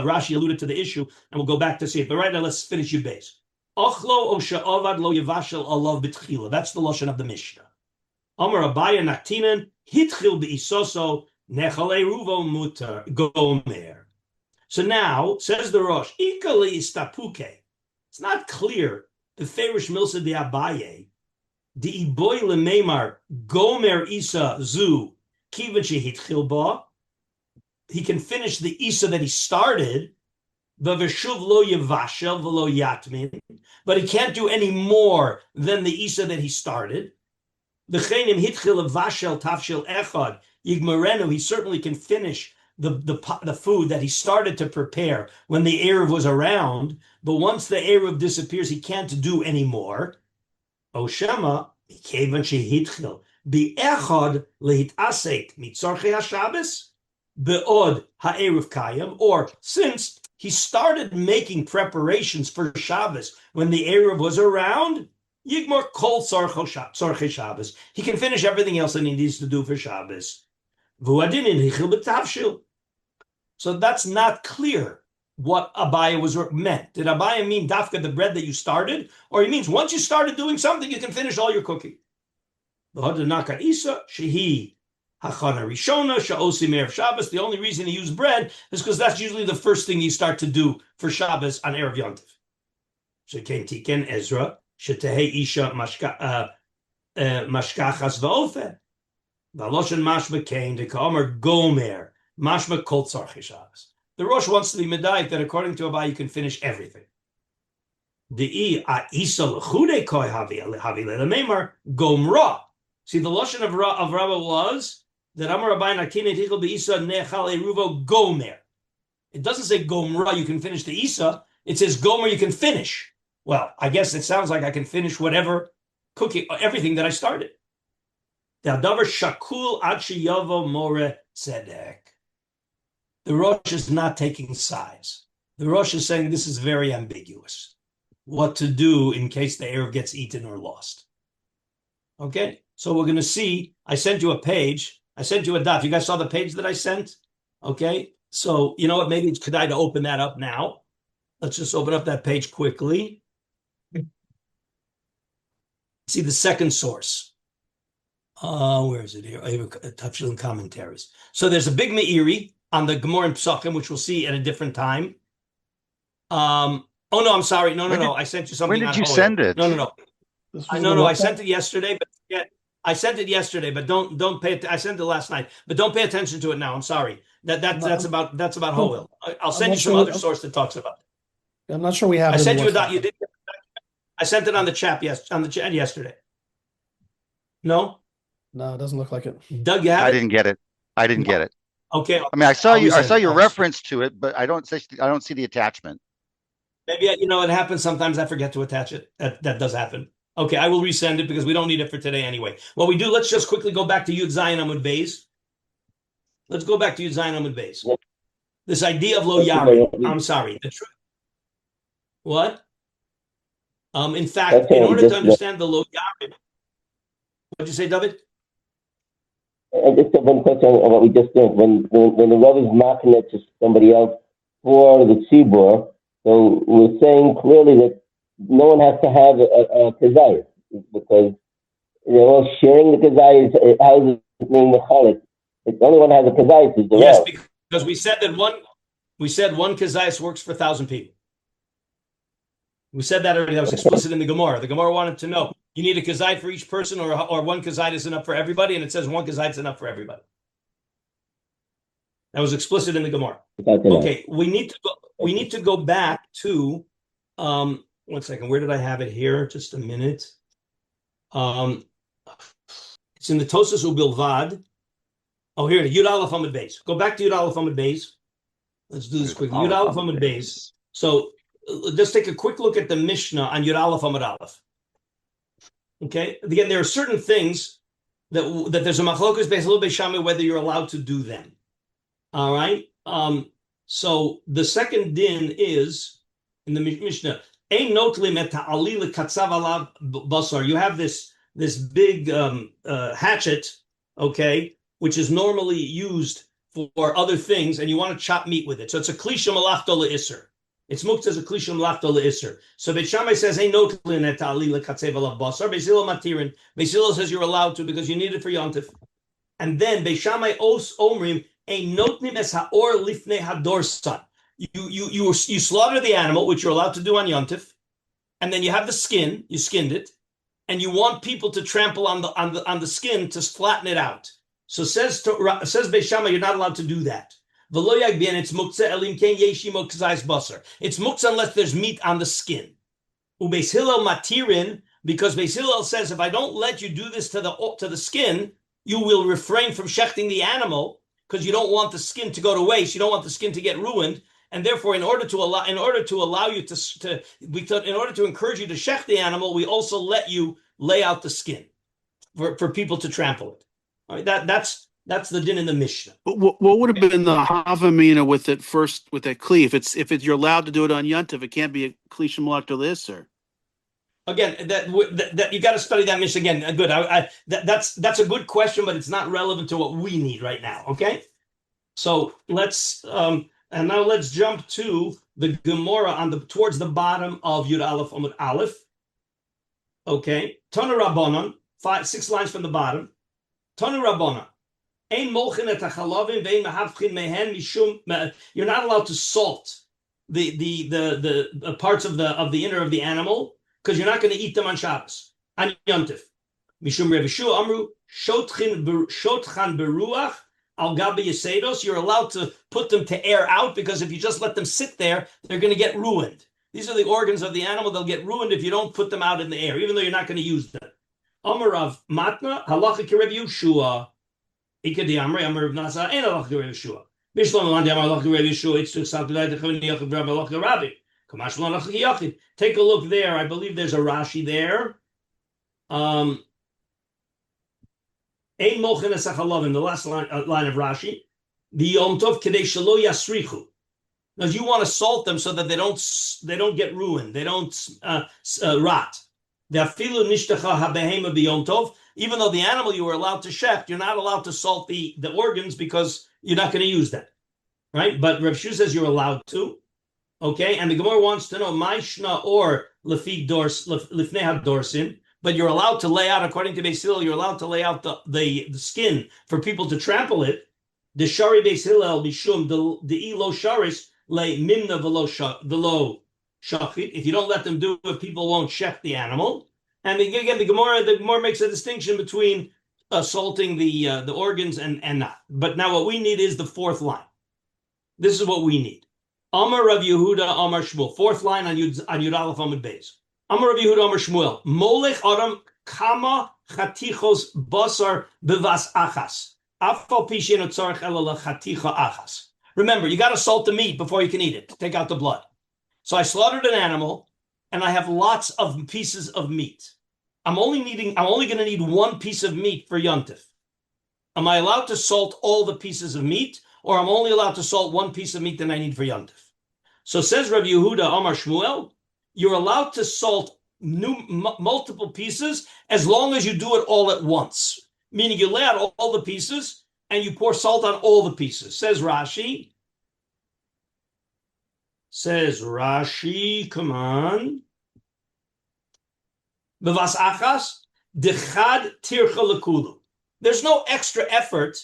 Rashi alluded to the issue, and we'll go back to see it. But right now, let's finish Yud Beis. Ochlo o she'ovad lo yevashel alav b'tchila. That's the lashon of the Mishnah. Amar Abaya Naktinan hitchil b'isoso nechal eruvo mutar gomer. So now says the Rosh, ikali istapuke. It's not clear the Ferish Milsa de Abaye, the iboy lemeimar gomer isa zu. He can finish the Isa that he started, but he can't do any more than the Isa that he started. He certainly can finish the food that he started to prepare when the Eruv was around, but once the Eruv disappears, he can't do any more. Oshema, Bi'echad lehitasek mitzarchei haShabbos be'od ha'eruv kayam, or since he started making preparations for Shabbos when the Eruv was around, yigmor kol tzarchei Shabbos. He can finish everything else that he needs to do for Shabbos. V'uadinin hichil b'tavshil. So that's not clear. what Abaya was meant. Did Abaya mean dafka the bread that you started, or he means once you started doing something, you can finish all your cooking? The only reason he used bread is because that's usually the first thing you start to do for Shabbos on Erev Yontif. Shekain Tiken Ezra Shetehe Isha Mashkachas Va'ofen V'aloshen Mashma Kain Dekaomer Gomer Mashma Kol Tzarchei Shabbos. The Rosh wants to be medayik that according to Abai you can finish everything. The Isa L'chude Koi Havi Le'Meimar Gomra. See, the lashon of Rabbah was that Amar Abai Nakin Etichel BeIsa Nechal Eruvo Gomer. It doesn't say Gomra you can finish the Isa. It says Gomer you can finish. Well, I guess it sounds like I can finish whatever cooking, everything that I started. The Adavar Shakul Achi Yavo More Tzedek. The Rosh is not taking sides. The Rosh is saying this is very ambiguous. What to do in case the Erev gets eaten or lost. Okay, so we're going to see. I sent you a page. I sent you a daf. You guys saw the page that I sent? Okay, so you know what? Maybe it's kedai to open that up now. Let's just open up that page quickly. See the second source. Where is it here? Eruv Tavshilin commentaries. So there's a big meiri on the Gemara and Psachim, which we'll see at a different time. Oh no, I'm sorry. No. I sent you something. When did you send it? No. I sent it yesterday, but I sent it yesterday, but don't pay it. I sent it last night, but don't pay attention to it now. I'm sorry. That's about Hoel. I'll send you some other source that talks about it. I'm not sure we have. I sent you a dot. You did. I sent it on the chat yesterday. No, it doesn't look like it. Doug, you have I it? didn't get it. Okay. I mean, I saw your reference to it, but I don't see the attachment. Maybe it happens sometimes. I forget to attach it. That does happen. Okay, I will resend it because we don't need it for today anyway. What we do, let's just quickly go back to Yud Zayin Amud Beis. Let's go back to Yud Zayin Amud Beis. This idea of Lo Yari. I'm sorry. The truth. What? In fact, in order to understand the Lo Yari, what did you say, David? I just have one question on what we just did. When the Rebbe is mocking it to somebody else for the tzibur, so we're saying clearly that no one has to have a kazayis because they're all sharing the kazayis. How is it being mechalik? The only one that has a kazayis is the Yes, Rebbe. because we said one kazayis works for 1,000 people. We said that already. That was explicit in the Gemara. The Gemara wanted to know, you need a kazayit for each person or one kazayit is enough for everybody? And it says one kazayit is enough for everybody. That was explicit in the Gemara. Okay, we need to go back to, one second, where did I have it here? Just a minute. It's in the Tosas Ubilvad. Oh, here, Yud Aleph Amud Beis. Go back to Yud Aleph Amud Beis. Let's do this quickly. Yud Aleph Amud Beis. So let's take a quick look at the Mishnah on Yud Aleph Amud Aleph. Okay, again, there are certain things that there's a machlokas based a little bit shami whether you're allowed to do them. All right. So the second din is in the Mishnah. You have this big hatchet, okay, which is normally used for other things, and you want to chop meat with it. So it's a klisha malachto le'isser. It's muktzah as a klisha malachto le'isser. So Beit Shammai says, "Hey, no tlin et ta'ali lekatzev alav basar." Beis Hillel matirin. Beis Hillel says you're allowed to because you need it for yontif. And then Beit Shammai os omrim ein notnim es haor lifnei hadorsan. You slaughter the animal, which you're allowed to do on yontif, and then you have the skin. You skinned it, and you want people to trample on the skin to flatten it out. So says Beit Shammai, you're not allowed to do that. It's muktzah unless there's meat on the skin. Ubeis Hillel matirin, because Beis Hillel says if I don't let you do this to the skin, you will refrain from shechting the animal because you don't want the skin to go to waste. You don't want the skin to get ruined, and therefore, in order to encourage you to shech the animal, we also let you lay out the skin for people to trample it. All right, that's the din in the Mishnah. But what would have been the havamina with it first with that kli? If you're allowed to do it on yontif, it can't be a kli shemalach to this, or again that you got to study that Mishnah again. Good, that's a good question, but it's not relevant to what we need right now. Okay, so let's And now let's jump to the Gemara towards the bottom of Yud Aleph Amud Aleph. Okay, Tana Rabbanon, 6 lines from the bottom. Tana Rabbanon, Ein molchin et hachalavim ve'ein mahavchin mehen mishum. You're not allowed to salt the parts of the inner of the animal because you're not going to eat them on Shabbos on Yom Tov. Mishum Rebbe Shua Amru shotchan beruach al gabi yasedos. You're allowed to put them to air out because if you just let them sit there, they're going to get ruined. These are the organs of the animal. They'll get ruined if you don't put them out in the air, even though you're not going to use them. Amarav matna halacha kirev Yeshua. Ikadi Amri Amarav Nasa and halacha kirev Yeshua. Mishlon Landi halacha kirev Yeshua. It's to Saltulay Dechavini Yachid Halacha Rabbi. Kamash Halacha Yachid. Take a look there. I believe there's a Rashi there. Ein Mochin Esachalavim. The last line of Rashi. The Yom Tov Kedei Shelo Yasrichu. Now, you want to salt them so that they don't get ruined, they don't rot. Even though the animal you were allowed to shecht, you're not allowed to salt the organs because you're not going to use that, right? But Rav Shu says you're allowed to, okay? And the Gemara wants to know Maishna or Lefnei Dorsin, but you're allowed to lay out, according to Beis Hillel, you're allowed to lay out the skin for people to trample it. The Shari Beis Hillel Bishum the Elo Sharis. Mimna velo shachit. If you don't let them do it, people won't shecht the animal. And again, the Gemara makes a distinction between salting the organs and not. But now what we need is the 4th line. This is what we need. Amar Rav Yehuda Amar Shmuel. 4th line on Yud Aleph Amud Beis. Amar Rav Yehuda Amar Shmuel. Molech Adam kama chatichos basar bevas achas. Afal pi she'eno tzarich ela lechaticha achas. Remember, you got to salt the meat before you can eat it to take out the blood. So I slaughtered an animal, and I have lots of pieces of meat. I'm only going to need 1 piece of meat for Yom Tov. Am I allowed to salt all the pieces of meat, or I'm only allowed to salt 1 piece of meat that I need for Yom Tov? So says Rav Yehuda Amar Shmuel, you're allowed to salt multiple pieces as long as you do it all at once. Meaning you lay out all the pieces, and you pour salt on all the pieces. Says Rashi, come on. Bevas achas, dechad tircha lekulu. There's no extra effort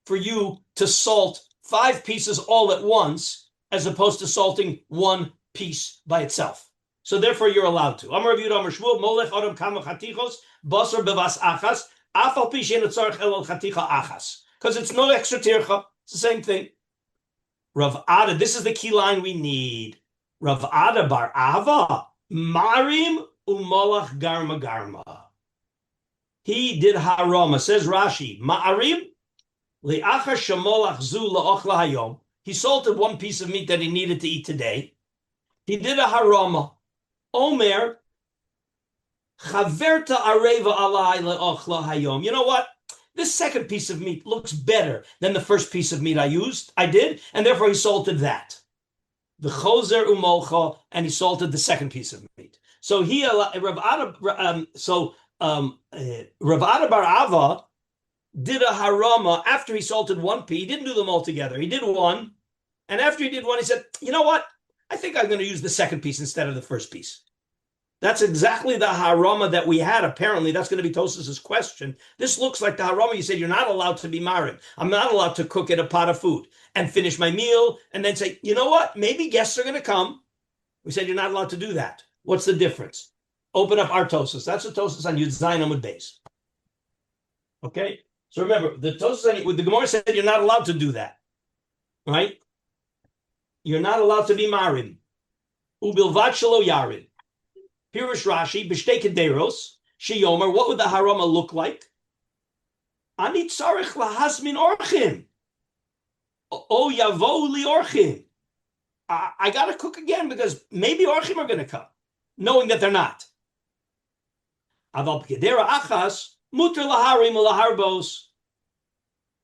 for you to salt 5 pieces all at once, as opposed to salting 1 piece by itself. So therefore you're allowed to. Amar Rav Yehuda Amar Shmuel, molech adam kama chatichos, basar bevas achas, afal pi she'eno tzarich ela chaticha achas. Because it's no extra tircha. It's the same thing. Rav Ada, this is the key line we need. Rav Ada bar Ava, marim umalach garma garma. He did harama. Says Rashi, ma'arim li'achar shamolach zu la'ochla hayom. He salted 1 piece of meat that he needed to eat today. He did a harama. Omer, chaverta areva alai la'ochla hayom. You know what? This 2nd piece of meat looks better than the 1st piece of meat I did, and therefore he salted that. The chozer umolcha, and he salted the 2nd piece of meat. So Rav Ada bar Ava did a harama after he salted 1 piece. He didn't do them all together. He did 1, and after he did 1, he said, you know what? I think I'm going to use the 2nd piece instead of the 1st piece. That's exactly the harama that we had. Apparently, that's going to be Tosas's question. This looks like the harama you said you're not allowed to be marim. I'm not allowed to cook at a pot of food and finish my meal and then say, you know what? Maybe guests are going to come. We said you're not allowed to do that. What's the difference? Open up our Tosas. That's a Tosas on Yud Zayin Amud Beis. Okay? So remember, the Tosas, the Gemara said you're not allowed to do that. Right? You're not allowed to be marim. Ubilvat shelo yarim. Pirush Rashi, b'shtei kederos, sheyomer, what would the harama look like? Ani tzarich lahasmin orchim. O yavo li orchim. I got to cook again because maybe orchim are going to come, knowing that they're not. Aval b'kedera achas, muter laharim laharbos.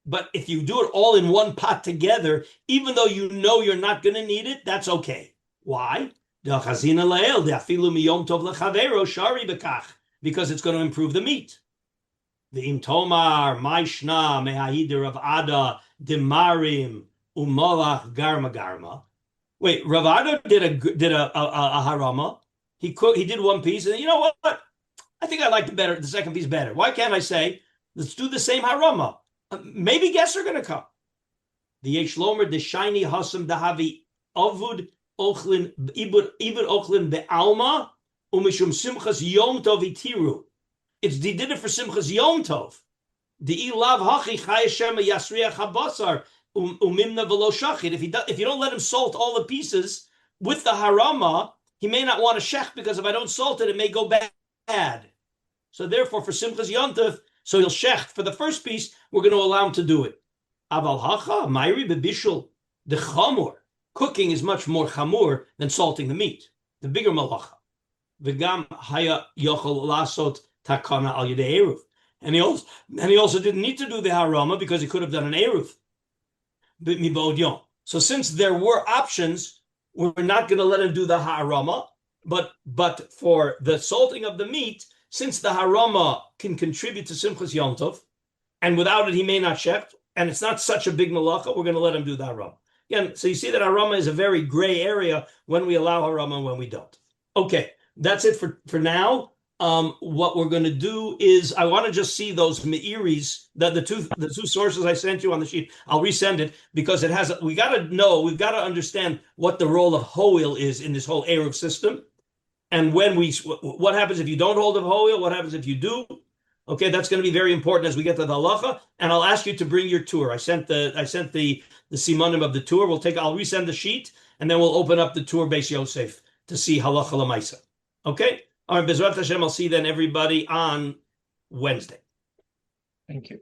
But if you do it all in 1 pot together, even though you know you're not going to need it, that's okay. Why? Because it's going to improve the meat. The imtomar, maishna, mehahid Rav Ada, demarim, umalach garma garma. Wait, Ravada did a harama. He did one piece, and you know what? I think I like the second piece better. Why can't I say, let's do the same harama? Maybe guests are going to come. The Yeshlomer, the shiny hasam dahavi avud ochlin ibud ochlin be'alma umishum simchas yom tov itiru. He did it for simchas yom tov. The ilav hachi chayeshem yasriach habasar umimna v'lo shachid. If you don't let him salt all the pieces with the harama, he may not want to shech, because if I don't salt it, it may go bad. So therefore, for simchas yom tov, so he'll shech for the first piece. We're going to allow him to do it. Aval hacha mayri bebishul the chamur. Cooking is much more chamur than salting the meat. The bigger malacha. V'gam haya yochel lasot takana al yedei eruv. And he also didn't need to do the harama because he could have done an eruv. So since there were options, we're not going to let him do the harama. But for the salting of the meat, since the harama can contribute to simchas yom tov, and without it he may not shech, and it's not such a big malacha, we're going to let him do the harama. Again, so you see that harama is a very gray area when we allow harama and when we don't. Okay, that's it for now. What we're going to do is, I want to just see those me'iris, the two sources I sent you on the sheet. I'll resend it because it has. We've got to understand what the role of hoil is in this whole Eruv system, and what happens if you don't hold of hoil, what happens if you do. Okay, that's going to be very important as we get to the halacha, and I'll ask you to bring your tour. I sent the simanim of the tour. I'll resend the sheet, and then we'll open up the tour Beis Yosef to see halacha l'maisa. Okay. All right, Bezrat Hashem, I'll see then everybody on Wednesday. Thank you.